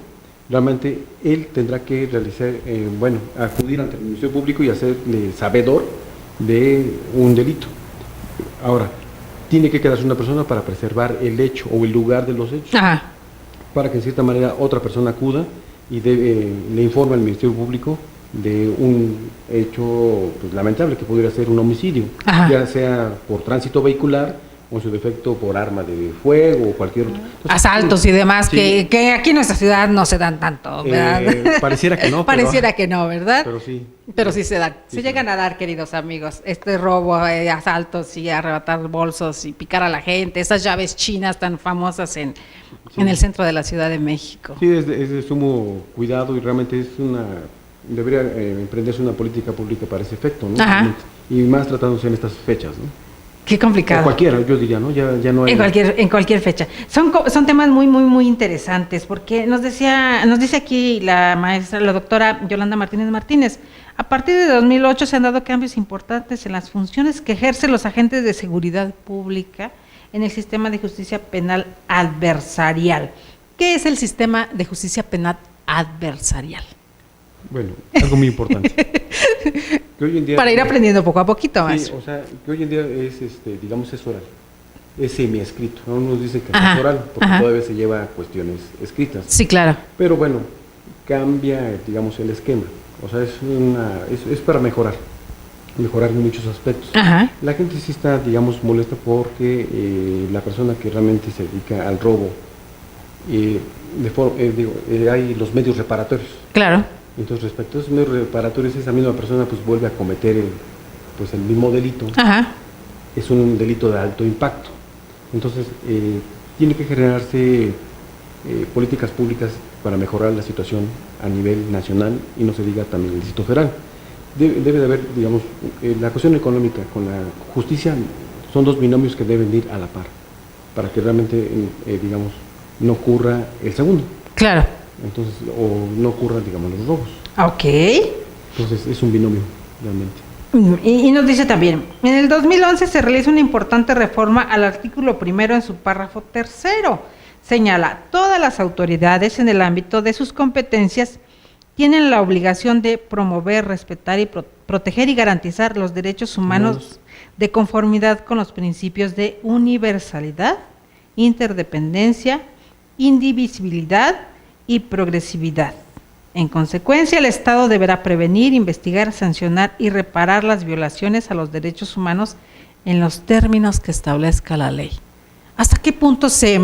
Speaker 2: realmente él tendrá que realizar, acudir ante el Ministerio Público y hacerle sabedor de un delito. Ahora, tiene que quedarse una persona para preservar el hecho o el lugar de los hechos, para que en cierta manera otra persona acuda y le informe al Ministerio Público de un hecho lamentable que pudiera ser un homicidio, ya sea por tránsito vehicular o en su defecto por arma de fuego o cualquier otro. Entonces,
Speaker 1: asaltos y demás, sí, que aquí en nuestra ciudad no se dan tanto, ¿verdad?
Speaker 2: Pareciera que no.
Speaker 1: Pareciera que no, ¿verdad?
Speaker 2: Pero
Speaker 1: sí se dan. Sí llegan a dar, queridos amigos, robo, asaltos y arrebatar bolsos y picar a la gente, esas llaves chinas tan famosas en el centro de la Ciudad de México.
Speaker 2: Sí, es de sumo cuidado y realmente debería emprenderse una política pública para ese efecto, ¿no? Y más tratándose en estas fechas, ¿no?
Speaker 1: Qué complicado.
Speaker 2: O cualquiera, yo diría, ¿no? Ya no hay...
Speaker 1: En cualquier fecha. Son temas muy, muy, muy interesantes, porque nos dice aquí la maestra, la doctora Yolanda Martínez, a partir de 2008 se han dado cambios importantes en las funciones que ejercen los agentes de seguridad pública en el sistema de justicia penal adversarial. ¿Qué es el sistema de justicia penal adversarial?
Speaker 2: Bueno, algo muy importante. Que hoy en día,
Speaker 1: para ir aprendiendo poco a poquito más.
Speaker 2: Sí, o sea, que hoy en día es, digamos, es oral, es semiescrito. ¿No? Nos dicen que es oral, porque todavía se lleva cuestiones escritas.
Speaker 1: Sí, claro.
Speaker 2: Pero bueno, cambia, digamos, el esquema. O sea, es para mejorar en muchos aspectos. La gente sí está, digamos, molesta porque la persona que realmente se dedica al robo, hay los medios reparatorios.
Speaker 1: Claro.
Speaker 2: Entonces, respecto a esos medios reparatorios, esa misma persona pues vuelve a cometer el mismo delito. Es un delito de alto impacto. Entonces, tiene que generarse políticas públicas para mejorar la situación a nivel nacional y no se diga también el Distrito Federal. Debe de haber, digamos, la cuestión económica con la justicia son dos binomios que deben ir a la par, para que realmente, digamos, no ocurra el segundo.
Speaker 1: Claro.
Speaker 2: Entonces, o no ocurran, digamos, los robos.
Speaker 1: Ok.
Speaker 2: Entonces es un binomio, realmente.
Speaker 1: Y nos dice también, en el 2011 se realiza una importante reforma al artículo 1 en su párrafo 3. Señala, todas las autoridades en el ámbito de sus competencias tienen la obligación de promover, respetar y proteger y garantizar los derechos humanos de conformidad con los principios de universalidad, interdependencia, indivisibilidad y progresividad. En consecuencia, el Estado deberá prevenir, investigar, sancionar y reparar las violaciones a los derechos humanos en los términos que establezca la ley. ¿Hasta qué punto se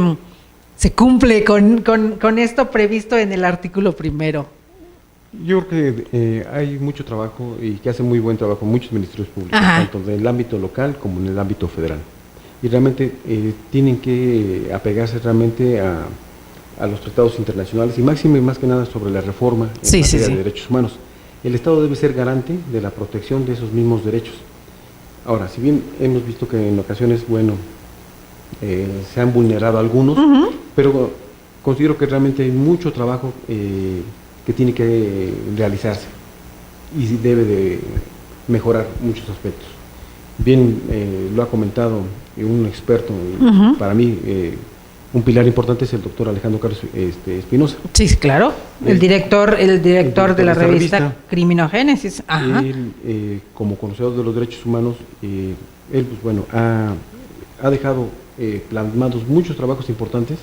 Speaker 1: cumple con esto previsto en el artículo 1?
Speaker 2: Yo creo que hay mucho trabajo y que hace muy buen trabajo muchos ministerios públicos, tanto en el ámbito local como en el ámbito federal. Y realmente tienen que apegarse realmente a los tratados internacionales y máximo y más que nada sobre la reforma en materia de derechos humanos. El Estado debe ser garante de la protección de esos mismos derechos. Ahora, si bien hemos visto que en ocasiones, se han vulnerado algunos, pero considero que realmente hay mucho trabajo que tiene que realizarse y debe de mejorar muchos aspectos. Bien, lo ha comentado un experto, para mí un pilar importante es el doctor Alejandro Carlos Espinosa.
Speaker 1: Sí, claro, el director de la revista Criminogénesis.
Speaker 2: Él, como conocedor de los derechos humanos, él ha dejado plasmados muchos trabajos importantes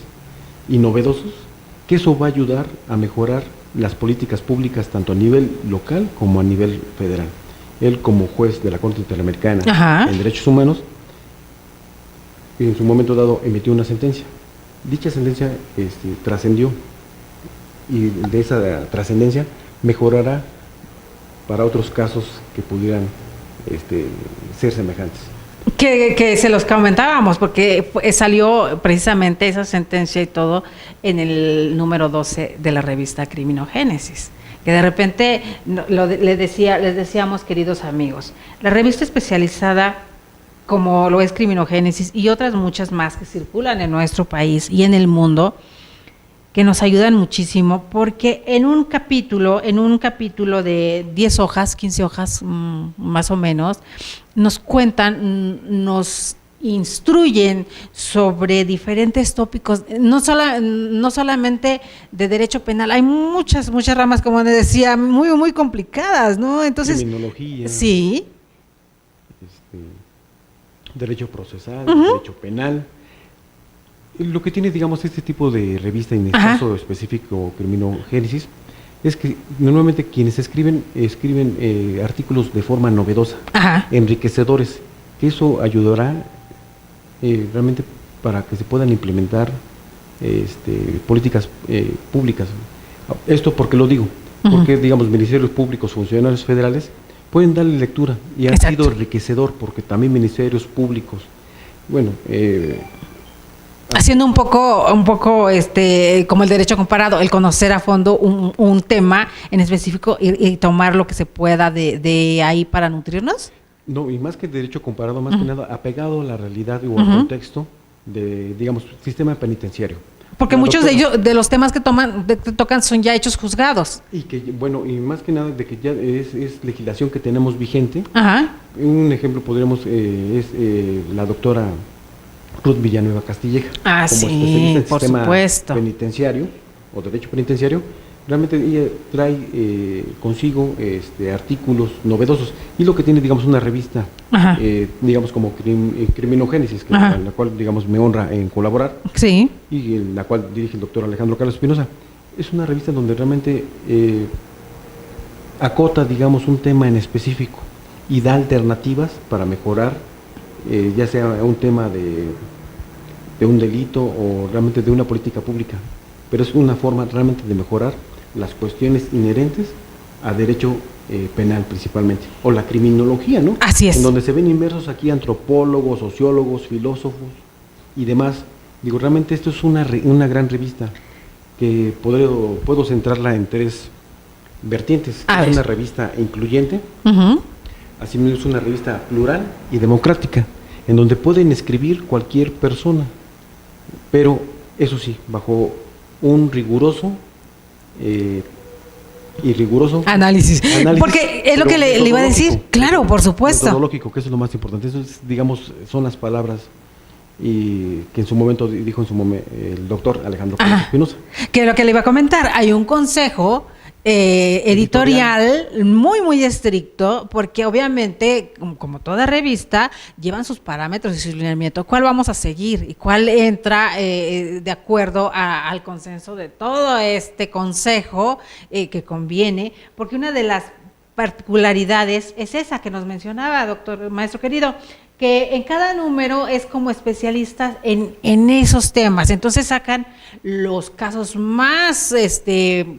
Speaker 2: y novedosos, que eso va a ayudar a mejorar las políticas públicas tanto a nivel local como a nivel federal. Él, como juez de la Corte Interamericana en Derechos Humanos, en su momento dado emitió una sentencia. Dicha sentencia trascendió, y de esa trascendencia mejorará para otros casos que pudieran ser semejantes.
Speaker 1: Que se los comentábamos, porque salió precisamente esa sentencia y todo en el número 12 de la revista Criminogénesis, que de repente les decíamos, queridos amigos, la revista especializada como lo es Criminogénesis y otras muchas más que circulan en nuestro país y en el mundo, que nos ayudan muchísimo, porque en un capítulo de 10 hojas, 15 hojas más o menos, nos cuentan, nos instruyen sobre diferentes tópicos, no solamente de derecho penal, hay muchas ramas, como decía, muy complicadas, ¿no? Entonces,
Speaker 2: criminología,
Speaker 1: sí,
Speaker 2: derecho procesal, derecho penal. Lo que tiene, digamos, este tipo de revista, en el caso específico Criminogénesis, es que normalmente quienes escriben artículos de forma novedosa, enriquecedores, que eso ayudará realmente para que se puedan implementar políticas públicas. Esto porque lo digo, porque digamos ministerios públicos, funcionarios federales pueden darle lectura y ha sido enriquecedor, porque también ministerios públicos,
Speaker 1: haciendo un poco como el derecho comparado, el conocer a fondo un tema en específico y tomar lo que se pueda de ahí para nutrirnos.
Speaker 2: No, y más que derecho comparado, más que nada apegado a la realidad o al contexto de, digamos, sistema penitenciario.
Speaker 1: Porque muchos de ellos, de los temas que tocan son ya hechos juzgados.
Speaker 2: Y que, y más que nada de que ya es legislación que tenemos vigente. Un ejemplo podríamos, es la doctora Ruth Villanueva Castilleja, como especialista en sistema penitenciario o derecho penitenciario. Realmente ella trae consigo artículos novedosos, y lo que tiene, digamos, una revista, digamos, como Criminogénesis, que en la cual, digamos, me honra en colaborar, y en la cual dirige el doctor Alejandro Carlos Espinosa. Es una revista donde realmente acota, digamos, un tema en específico y da alternativas para mejorar, ya sea un tema de un delito o realmente de una política pública, pero es una forma realmente de mejorar las cuestiones inherentes a derecho penal principalmente, o la criminología, ¿no?
Speaker 1: Así es.
Speaker 2: En donde se ven inmersos aquí antropólogos, sociólogos, filósofos y demás. Digo, realmente esto es una gran revista que puedo centrarla en 3 vertientes. Es una revista incluyente, asimismo es una revista plural y democrática, en donde pueden escribir cualquier persona, pero eso sí, bajo un riguroso y riguroso
Speaker 1: análisis. Porque es lo que le iba a decir. Claro, por supuesto.
Speaker 2: Metodológico, que eso es lo más importante. Eso es, digamos, son las palabras y que en su momento dijo el doctor Alejandro Espinosa.
Speaker 1: Que lo que le iba a comentar, hay un consejo editorial muy, muy estricto, porque obviamente, como toda revista, llevan sus parámetros y su lineamiento. ¿Cuál vamos a seguir? Y cuál entra de acuerdo al consenso de todo este consejo que conviene, porque una de las particularidades es esa que nos mencionaba, doctor, maestro querido, que en cada número es como especialistas en esos temas. Entonces sacan los casos más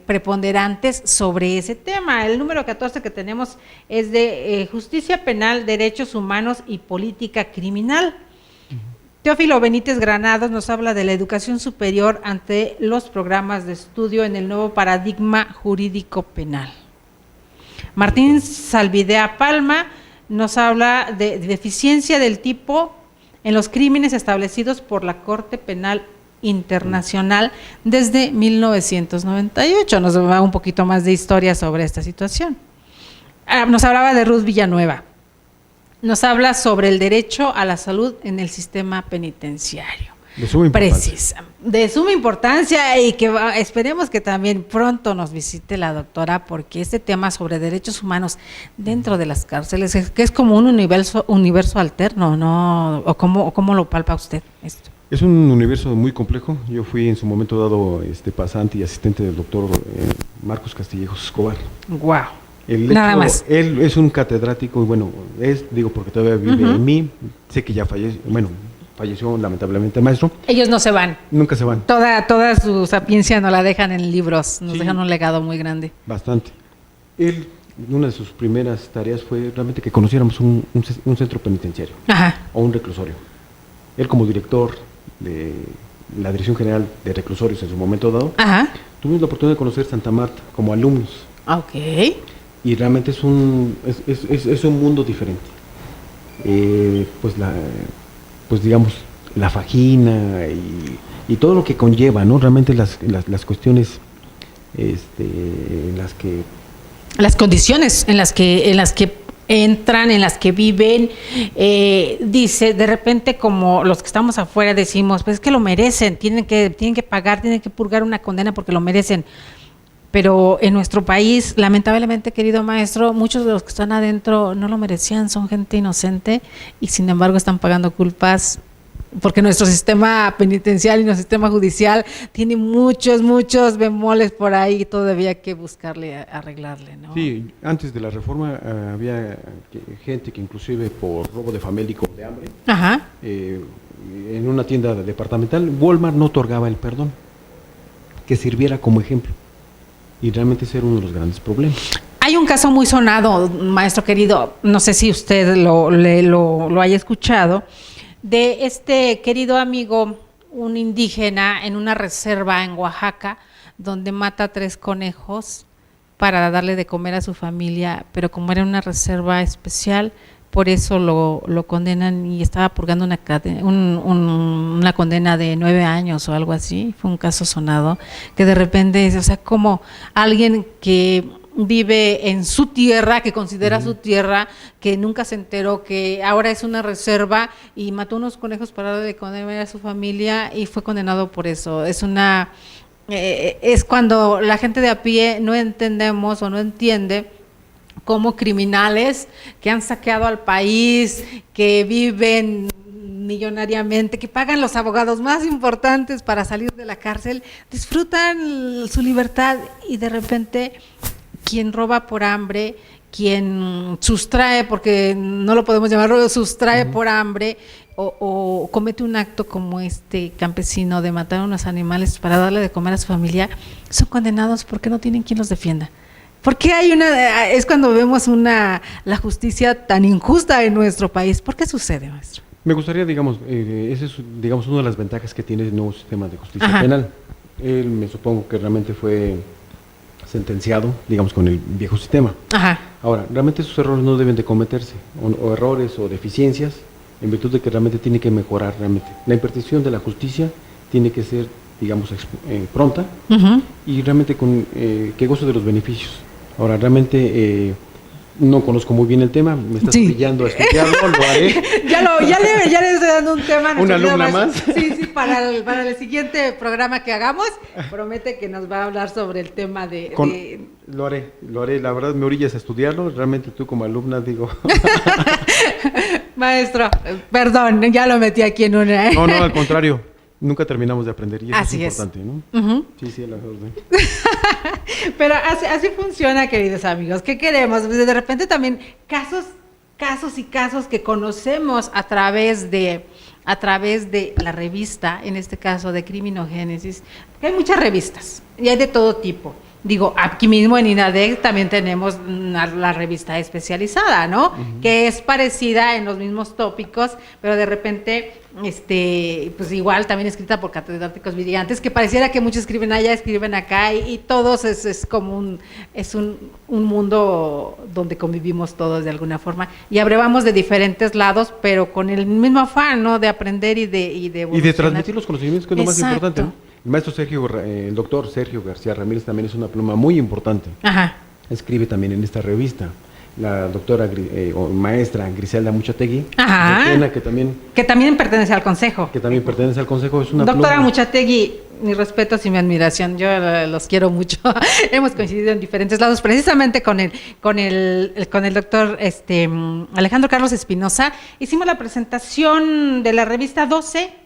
Speaker 1: preponderantes sobre ese tema. El número 14 que tenemos es de justicia penal, derechos humanos y política criminal. Teófilo Benítez Granados nos habla de la educación superior ante los programas de estudio en el nuevo paradigma jurídico penal. Martín Salvidea Palma nos habla de deficiencia del tipo en los crímenes establecidos por la Corte Penal Internacional desde 1998. Nos da un poquito más de historia sobre esta situación. Nos hablaba de Ruth Villanueva. Nos habla sobre el derecho a la salud en el sistema penitenciario.
Speaker 2: De suma importancia.
Speaker 1: De suma importancia, y que esperemos que también pronto nos visite la doctora, porque este tema sobre derechos humanos dentro de las cárceles es como un universo alterno, ¿no? ¿O cómo lo palpa usted esto?
Speaker 2: Es un universo muy complejo. Yo fui en su momento dado pasante y asistente del doctor Marcos Castillejos Escobar.
Speaker 1: Wow.
Speaker 2: Nada más. Él es un catedrático, y bueno, porque todavía vive en mí, sé que ya falleció lamentablemente el maestro.
Speaker 1: Ellos no se van.
Speaker 2: Nunca se van.
Speaker 1: Toda su sapiencia nos la dejan en libros, nos dejan un legado muy grande.
Speaker 2: Bastante. Él, una de sus primeras tareas fue realmente que conociéramos un centro penitenciario.
Speaker 1: Ajá.
Speaker 2: O un reclusorio. Él, como director de la Dirección General de Reclusorios en su momento dado,
Speaker 1: ajá,
Speaker 2: tuvimos la oportunidad de conocer Santa Marta como alumnos.
Speaker 1: Ok.
Speaker 2: Y realmente es un mundo diferente. Digamos, la fagina y todo lo que conlleva, ¿no? Realmente las cuestiones en las que...
Speaker 1: Las condiciones en las que entran, en las que viven, dice, de repente, como los que estamos afuera decimos, pues es que lo merecen, tienen que pagar, tienen que purgar una condena porque lo merecen. Pero en nuestro país, lamentablemente, querido maestro, muchos de los que están adentro no lo merecían, son gente inocente y sin embargo están pagando culpas, porque nuestro sistema penitenciario y nuestro sistema judicial tiene muchos bemoles por ahí, todavía que buscarle, arreglarle, ¿no?
Speaker 2: Sí, antes de la reforma había gente que inclusive por robo de famélico de hambre,
Speaker 1: ajá,
Speaker 2: en una tienda departamental, Walmart no otorgaba el perdón, que sirviera como ejemplo. Y realmente ese era uno de los grandes problemas.
Speaker 1: Hay un caso muy sonado, maestro querido, no sé si usted lo haya escuchado, de este querido amigo, un indígena en una reserva en Oaxaca, donde mata 3 conejos para darle de comer a su familia, pero como era una reserva especial, por eso lo condenan y estaba purgando una condena de 9 años o algo así. Fue un caso sonado, que de repente, o sea, como alguien que vive en su tierra, que considera su tierra, que nunca se enteró que ahora es una reserva y mató unos conejos para darle de comer a su familia y fue condenado por eso. Es cuando la gente de a pie no entendemos o no entiende como criminales que han saqueado al país, que viven millonariamente, que pagan los abogados más importantes para salir de la cárcel, disfrutan su libertad y de repente quien roba por hambre, quien sustrae, porque no lo podemos llamar robo, sustrae por hambre o comete un acto como este campesino de matar a unos animales para darle de comer a su familia, son condenados porque no tienen quien los defienda. ¿Por qué es cuando vemos la justicia tan injusta en nuestro país? ¿Por qué sucede, maestro?
Speaker 2: Me gustaría, esa es, una de las ventajas que tiene el nuevo sistema de justicia penal. Él, me supongo que realmente fue sentenciado, con el viejo sistema. Ajá. Ahora, realmente esos errores no deben de cometerse, o errores o deficiencias, en virtud de que realmente tiene que mejorar realmente. La impartición de la justicia tiene que ser, pronta, y realmente que goce de los beneficios Ahora, realmente no conozco muy bien el tema, me estás pillando a estudiarlo, lo haré.
Speaker 1: ya le estoy dando un tema.
Speaker 2: ¿Una alumna más?
Speaker 1: Sí, para el siguiente programa que hagamos, promete que nos va a hablar sobre el tema
Speaker 2: Lo haré, la verdad me orillas a estudiarlo, realmente tú como alumna digo...
Speaker 1: Maestro, perdón, ya lo metí aquí en una...
Speaker 2: No, al contrario, nunca terminamos de aprender y eso
Speaker 1: así
Speaker 2: es importante, ¿no?
Speaker 1: Uh-huh.
Speaker 2: Sí, la verdad.
Speaker 1: Pero así funciona, queridos amigos. ¿Qué queremos? De repente también casos que conocemos a través de la revista, en este caso de Criminogénesis, que hay muchas revistas y hay de todo tipo. Digo, aquí mismo en INADEC también tenemos la revista especializada, ¿no? Uh-huh. Que es parecida en los mismos tópicos, pero de repente, pues igual también escrita por catedráticos brillantes, que pareciera que muchos escriben allá, escriben acá, y todos es como un mundo donde convivimos todos de alguna forma, y abrevamos de diferentes lados, pero con el mismo afán, ¿no? De aprender y de evolucionar.
Speaker 2: Y de transmitir los conocimientos, que es lo más importante, ¿no? El maestro el doctor Sergio García Ramírez también es una pluma muy importante. Ajá. Escribe también en esta revista. La doctora maestra Griselda Muchategui,
Speaker 1: ajá, que también pertenece al consejo.
Speaker 2: Es una
Speaker 1: doctora
Speaker 2: pluma.
Speaker 1: Muchategui, mi respeto y mi admiración, yo los quiero mucho. Hemos coincidido en diferentes lados, precisamente con el doctor Alejandro Carlos Espinosa. Hicimos la presentación de la revista 12.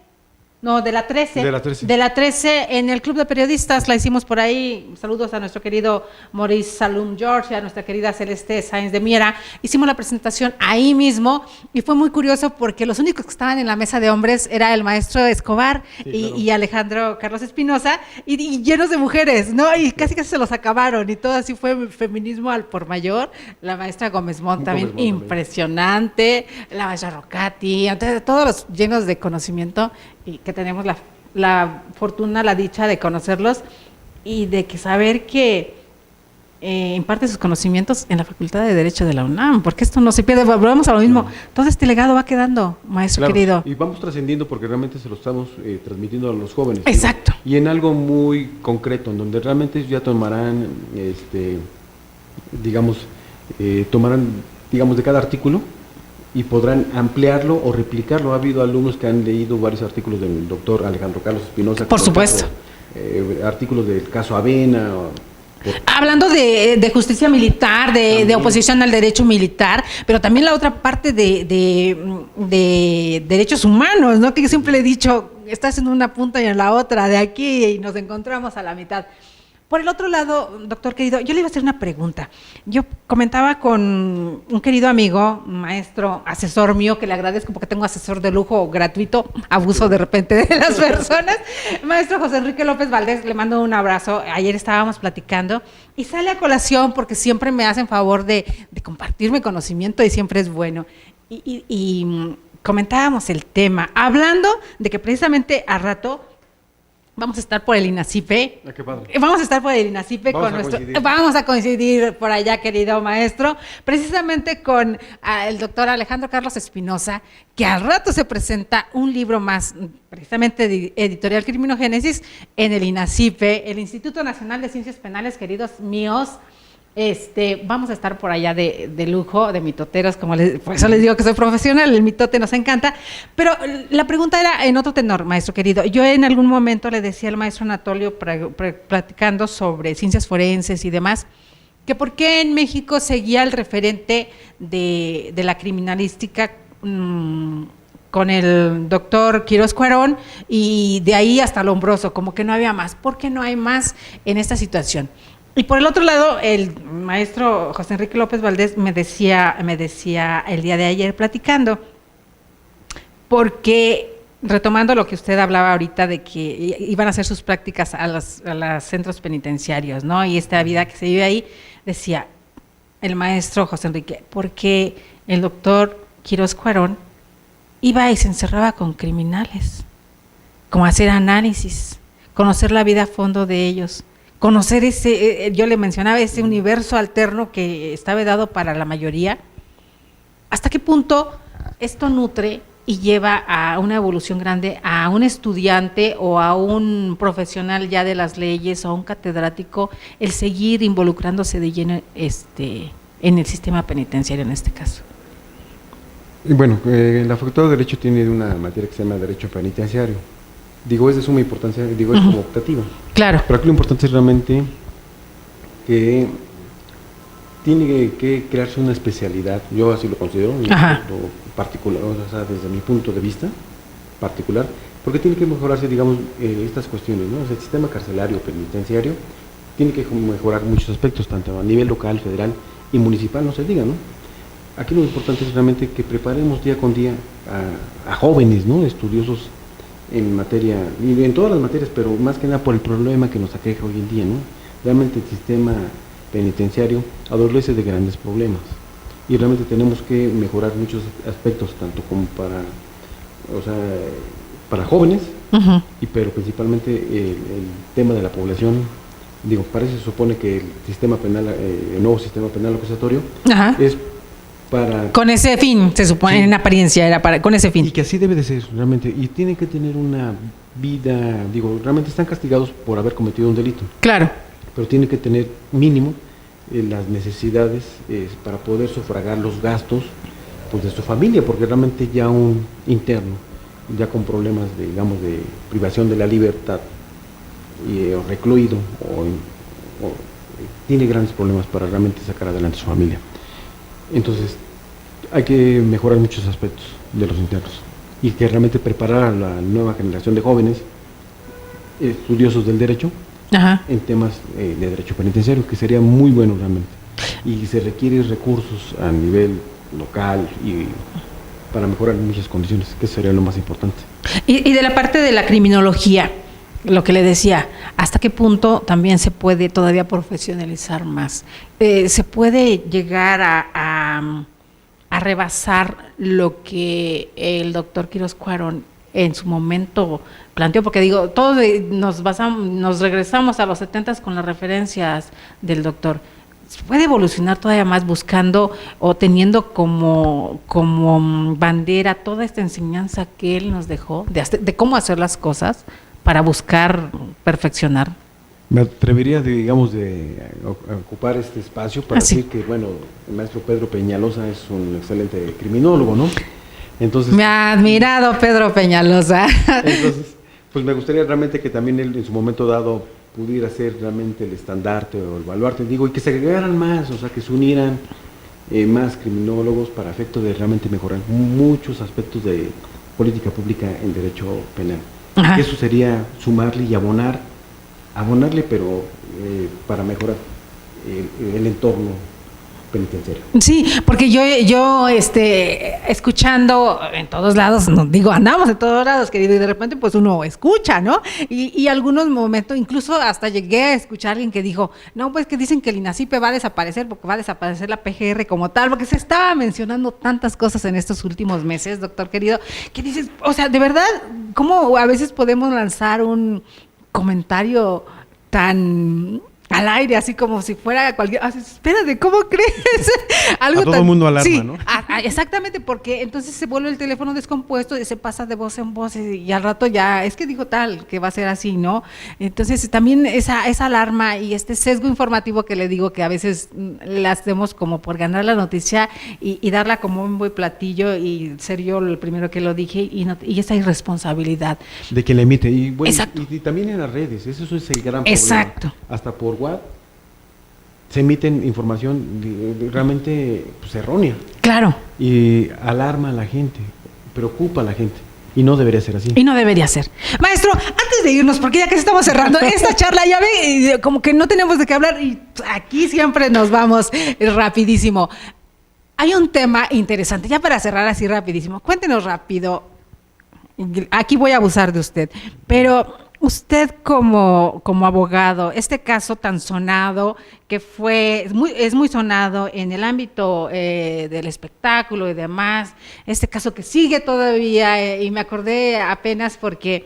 Speaker 1: No, de la 13. De la 13 en el Club de Periodistas, la hicimos por ahí. Saludos a nuestro querido Maurice Salum George, a nuestra querida Celeste Sáenz de Miera. Hicimos la presentación ahí mismo y fue muy curioso porque los únicos que estaban en la mesa de hombres era el maestro Escobar y Alejandro Carlos Espinosa y llenos de mujeres, ¿no? Y casi se los acabaron y todo así fue feminismo al por mayor. La maestra Gómez Montt también impresionante, la maestra Rocati, todos los llenos de conocimiento y que tenemos la fortuna, la dicha de conocerlos y de que saber que imparte sus conocimientos en la Facultad de Derecho de la UNAM, porque esto no se pierde, volvemos a lo mismo, todo este legado va quedando, maestro querido.
Speaker 2: Y vamos trascendiendo porque realmente se lo estamos transmitiendo a los jóvenes.
Speaker 1: Exacto.
Speaker 2: ¿No? Y en algo muy concreto, en donde realmente ellos ya tomarán, tomarán de cada artículo y podrán ampliarlo o replicarlo. Ha habido alumnos que han leído varios artículos del doctor Alejandro Carlos Espinosa.
Speaker 1: Por supuesto.
Speaker 2: Artículos del caso Avena.
Speaker 1: Hablando de justicia militar, de oposición al derecho militar, pero también la otra parte de derechos humanos, ¿no? Que siempre le he dicho, estás en una punta y en la otra, de aquí y nos encontramos a la mitad. Por el otro lado, doctor querido, yo le iba a hacer una pregunta. Yo comentaba con un querido amigo, maestro, asesor mío, que le agradezco porque tengo asesor de lujo gratuito, abuso de repente de las personas. Maestro José Enrique López Valdés, le mando un abrazo. Ayer estábamos platicando y sale a colación porque siempre me hacen favor de compartirme conocimiento y siempre es bueno. Y comentábamos el tema, hablando de que precisamente a rato vamos a estar por el INACIPE.
Speaker 2: Qué padre.
Speaker 1: Vamos a estar por el INACIPE vamos a coincidir por allá, querido maestro, precisamente con el doctor Alejandro Carlos Espinosa, que al rato se presenta un libro más, precisamente de Editorial Criminogénesis, en el INACIPE, el Instituto Nacional de Ciencias Penales, queridos míos. Vamos a estar por allá de lujo, de mitoteros, por eso les digo que soy profesional, el mitote nos encanta, pero la pregunta era en otro tenor, maestro querido. Yo en algún momento le decía al maestro Anatolio, platicando sobre ciencias forenses y demás, que por qué en México seguía el referente de la criminalística con el doctor Quirós Cuarón y de ahí hasta Lombroso, como que no había más. ¿Por qué no hay más en esta situación? Y por el otro lado, el maestro José Enrique López Valdés me decía el día de ayer platicando, porque retomando lo que usted hablaba ahorita de que iban a hacer sus prácticas a los centros penitenciarios, ¿no? Y esta vida que se vive ahí, decía el maestro José Enrique, porque el doctor Quirós Cuarón iba y se encerraba con criminales, como hacer análisis, conocer la vida a fondo de ellos, conocer yo le mencionaba, ese universo alterno que está vedado para la mayoría. ¿Hasta qué punto esto nutre y lleva a una evolución grande a un estudiante o a un profesional ya de las leyes o a un catedrático el seguir involucrándose de lleno en el sistema penitenciario en este caso?
Speaker 2: Bueno, la Facultad de Derecho tiene una materia que se llama Derecho Penitenciario. Digo, es de suma importancia, digo, es como optativa.
Speaker 1: Claro.
Speaker 2: Pero aquí lo importante es realmente que tiene que crearse una especialidad, yo así lo considero, particular, o sea, desde mi punto de vista particular, porque tiene que mejorarse, digamos, estas cuestiones, ¿no? O sea, el sistema carcelario, penitenciario, tiene que mejorar muchos aspectos, tanto a nivel local, federal y municipal, no se diga, ¿no? Aquí lo importante es realmente que preparemos día con día a jóvenes, ¿no? Estudiosos en materia, y en todas las materias, pero más que nada por el problema que nos aqueja hoy en día, ¿no? Realmente el sistema penitenciario adolece de grandes problemas y realmente tenemos que mejorar muchos aspectos, tanto como para jóvenes, pero principalmente el tema de la población. Digo, se supone que el sistema penal, el nuevo sistema penal acusatorio es para...
Speaker 1: Con ese fin, se supone, en apariencia, era con ese fin.
Speaker 2: Y que así debe de ser, realmente, y tienen que tener una vida, digo, realmente están castigados por haber cometido un delito.
Speaker 1: Claro.
Speaker 2: Pero tienen que tener mínimo las necesidades para poder sufragar los gastos, pues, de su familia, porque realmente ya un interno, ya con problemas de, digamos, de privación de la libertad, o recluido, o tiene grandes problemas para realmente sacar adelante su familia. Entonces, hay que mejorar muchos aspectos de los internos y que realmente preparar a la nueva generación de jóvenes estudiosos del derecho en temas de derecho penitenciario, que sería muy bueno realmente. Y se requieren recursos a nivel local y para mejorar muchas condiciones, que sería lo más importante.
Speaker 1: Y de la parte de la criminología, lo que le decía, ¿hasta qué punto también se puede todavía profesionalizar más? ¿Se puede llegar a rebasar lo que el doctor Quirós Cuarón en su momento planteó? Porque digo, todos nos regresamos a los 70s con las referencias del doctor. ¿Se puede evolucionar todavía más buscando o teniendo como bandera toda esta enseñanza que él nos dejó de cómo hacer las cosas para buscar perfeccionar?
Speaker 2: Me atrevería, digamos, de ocupar este espacio para decir que, bueno, el maestro Pedro Peñalosa es un excelente criminólogo, ¿no? Entonces,
Speaker 1: me ha admirado Pedro Peñalosa.
Speaker 2: Entonces, pues me gustaría realmente que también él en su momento dado pudiera ser realmente el estandarte o el baluarte, digo, y que se agregaran más, o sea, que se unieran más criminólogos para efecto de realmente mejorar muchos aspectos de política pública en derecho penal. Eso sería sumarle y abonarle, pero para mejorar el entorno penitenciario.
Speaker 1: Sí, porque yo escuchando en todos lados, no digo, andamos en todos lados, querido, y de repente pues uno escucha, ¿no? Y algunos momentos, incluso hasta llegué a escuchar a alguien que dijo, no, pues que dicen que el INACIPE va a desaparecer porque va a desaparecer la PGR como tal, porque se estaba mencionando tantas cosas en estos últimos meses, doctor querido, que dices, o sea, de verdad, ¿cómo a veces podemos lanzar un comentario tan al aire, así como si fuera cualquier... espérate, ¿cómo crees?
Speaker 2: Algo a todo el mundo alarma,
Speaker 1: sí,
Speaker 2: ¿no?
Speaker 1: Exactamente, porque entonces se vuelve el teléfono descompuesto y se pasa de voz en voz y al rato ya, es que dijo tal, que va a ser así, ¿no? Entonces también esa alarma y este sesgo informativo que le digo que a veces le hacemos como por ganar la noticia y darla como un buen platillo y ser yo el primero que lo dije y esa irresponsabilidad.
Speaker 2: De quien le emite. Y, bueno, y también en las redes, eso es el gran problema.
Speaker 1: Exacto.
Speaker 2: Hasta por WhatsApp se emiten información realmente pues, errónea.
Speaker 1: Claro.
Speaker 2: Y alarma a la gente, preocupa a la gente. Y no debería ser así.
Speaker 1: Y no debería ser. Maestro, antes de irnos, porque ya que estamos cerrando esta charla, ya ve, como que no tenemos de qué hablar y aquí siempre nos vamos rapidísimo. Hay un tema interesante, ya para cerrar así rapidísimo. Cuéntenos rápido. Aquí voy a abusar de usted, pero... Usted como abogado, este caso tan sonado, que es muy sonado en el ámbito del espectáculo y demás, este caso que sigue todavía, y me acordé apenas porque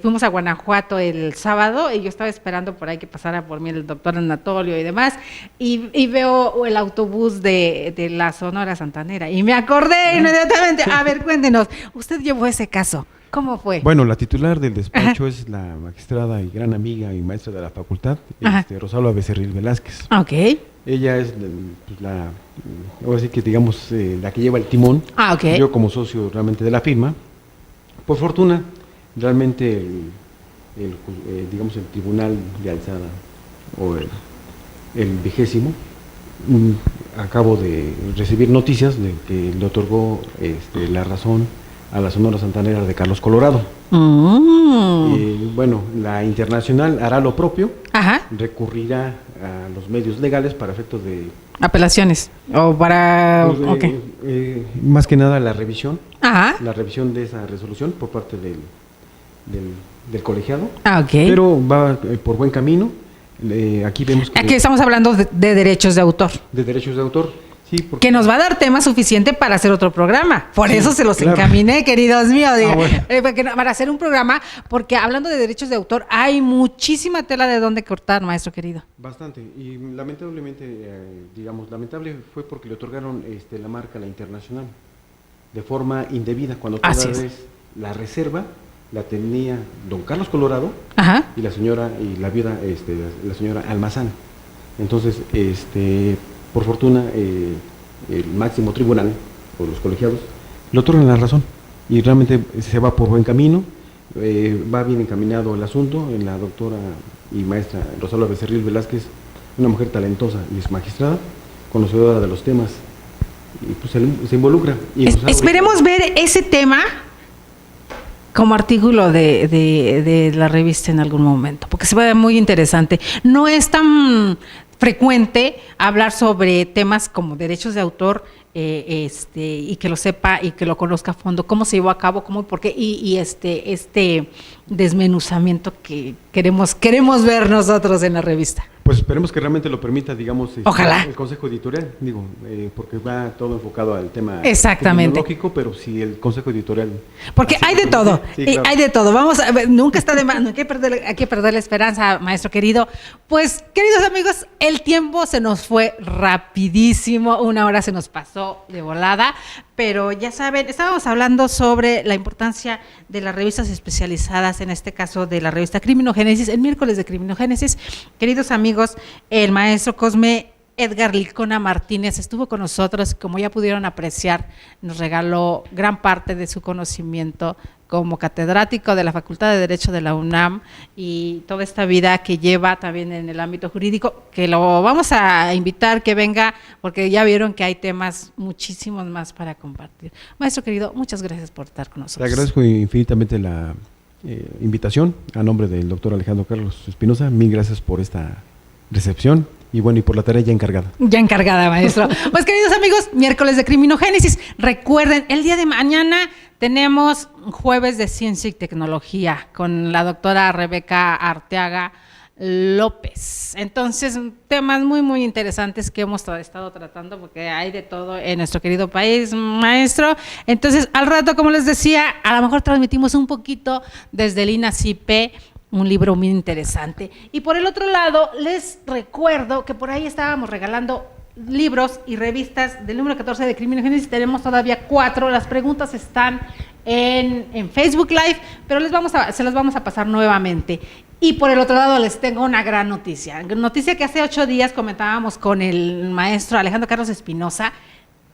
Speaker 1: fuimos a Guanajuato el sábado y yo estaba esperando por ahí que pasara por mí el doctor Anatolio y demás, y veo el autobús de la Sonora Santanera y me acordé inmediatamente. A ver, cuéntenos, usted llevó ese caso, ¿cómo fue?
Speaker 2: Bueno, la titular del despacho es la magistrada y gran amiga y maestra de la facultad, Rosalba Becerril Velázquez.
Speaker 1: Ok.
Speaker 2: Ella es ahora sí que digamos la que lleva el timón.
Speaker 1: Okay.
Speaker 2: Yo como socio realmente de la firma, por fortuna, realmente digamos el tribunal de alzada o el 20º acabo de recibir noticias de que le otorgó la razón a la Sonora Santanera de Carlos Colorado. Bueno, la internacional hará lo propio. Ajá. Recurrirá a los medios legales para efectos de
Speaker 1: apelaciones o para
Speaker 2: más que nada la revisión.
Speaker 1: Ajá.
Speaker 2: La revisión de esa resolución por parte del colegiado.
Speaker 1: Okay.
Speaker 2: Pero va por buen camino. Aquí vemos que
Speaker 1: aquí estamos hablando de derechos de autor.
Speaker 2: De derechos de autor. Sí,
Speaker 1: que nos va a dar tema suficiente para hacer otro programa. Por eso se los encaminé, queridos míos. Bueno. Para hacer un programa, porque hablando de derechos de autor, hay muchísima tela de dónde cortar, maestro querido.
Speaker 2: Bastante. Y lamentablemente, lamentable fue porque le otorgaron la marca La Internacional de forma indebida, cuando toda vez la reserva la tenía don Carlos Colorado. Ajá. Y la señora, y la viuda, la señora Almazán. Entonces, por fortuna, el máximo tribunal, o los colegiados, le otorgan la razón y realmente se va por buen camino, va bien encaminado el asunto. En la doctora y maestra Rosalba Becerril Velázquez, una mujer talentosa y es magistrada, conocedora de los temas, y pues se involucra. Y
Speaker 1: esperemos ver ese tema como artículo de la revista en algún momento, porque se ve muy interesante. No es tan frecuente hablar sobre temas como derechos de autor, y que lo sepa y que lo conozca a fondo, cómo se llevó a cabo, cómo y por qué, y este desmenuzamiento que queremos ver nosotros en la revista.
Speaker 2: Pues esperemos que realmente lo permita, digamos,
Speaker 1: ojalá,
Speaker 2: el Consejo Editorial, porque va todo enfocado al tema
Speaker 1: tecnológico,
Speaker 2: pero si el Consejo Editorial...
Speaker 1: Porque hay de todo, claro. Hay de todo. Vamos a ver, nunca está de más, no hay que perder la esperanza, maestro querido. Pues, queridos amigos, el tiempo se nos fue rapidísimo, 1 hora se nos pasó de volada, pero ya saben, estábamos hablando sobre la importancia de las revistas especializadas, en este caso de la revista Criminogénesis, el miércoles de Criminogénesis. Queridos amigos, el maestro Cosme Edgar Licona Martínez estuvo con nosotros, como ya pudieron apreciar, nos regaló gran parte de su conocimiento como catedrático de la Facultad de Derecho de la UNAM y toda esta vida que lleva también en el ámbito jurídico, que lo vamos a invitar que venga, porque ya vieron que hay temas muchísimos más para compartir. Maestro querido, muchas gracias por estar con nosotros.
Speaker 2: Te agradezco infinitamente la invitación a nombre del doctor Alejandro Carlos Espinosa. Mil gracias por esta recepción. Y bueno, y por la tarea ya encargada.
Speaker 1: Ya encargada, maestro. Pues queridos amigos, miércoles de Criminogénesis. Recuerden, el día de mañana tenemos jueves de Ciencia y Tecnología con la doctora Rebeca Arteaga López. Entonces, temas muy, muy interesantes que hemos estado tratando, porque hay de todo en nuestro querido país, maestro. Entonces, al rato, como les decía, a lo mejor transmitimos un poquito desde el INACIPE, un libro muy interesante. Y por el otro lado, les recuerdo que por ahí estábamos regalando libros y revistas del número 14 de Criminogénesis. Tenemos todavía 4, las preguntas están en Facebook Live, pero se las vamos a pasar nuevamente. Y por el otro lado les tengo una gran noticia que hace 8 días comentábamos con el maestro Alejandro Carlos Espinosa.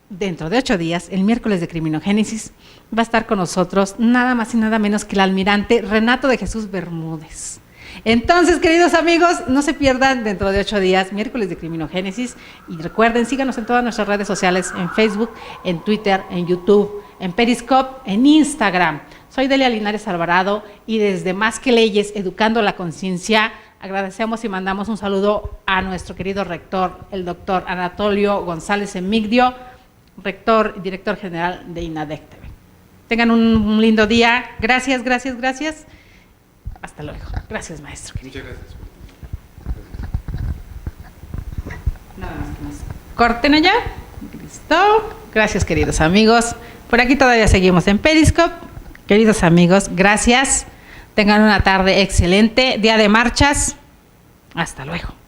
Speaker 1: Dentro de 8 días, el miércoles de Criminogénesis, va a estar con nosotros nada más y nada menos que el almirante Renato de Jesús Bermúdez. Entonces, queridos amigos, no se pierdan dentro de 8 días, miércoles de Criminogénesis, y recuerden, síganos en todas nuestras redes sociales, en Facebook, en Twitter, en YouTube, en Periscope, en Instagram. Soy Delia Linares Alvarado y desde Más que Leyes, Educando la Conciencia, agradecemos y mandamos un saludo a nuestro querido rector, el doctor Anatolio González Emigdio, rector y director general de INADEC TV. Tengan un lindo día. Gracias. Hasta luego. Gracias, maestro.
Speaker 2: Muchas gracias.
Speaker 1: Nada más. Corten allá. Listo. Gracias, queridos amigos. Por aquí todavía seguimos en Periscope. Queridos amigos, gracias. Tengan una tarde excelente, día de marchas. Hasta luego.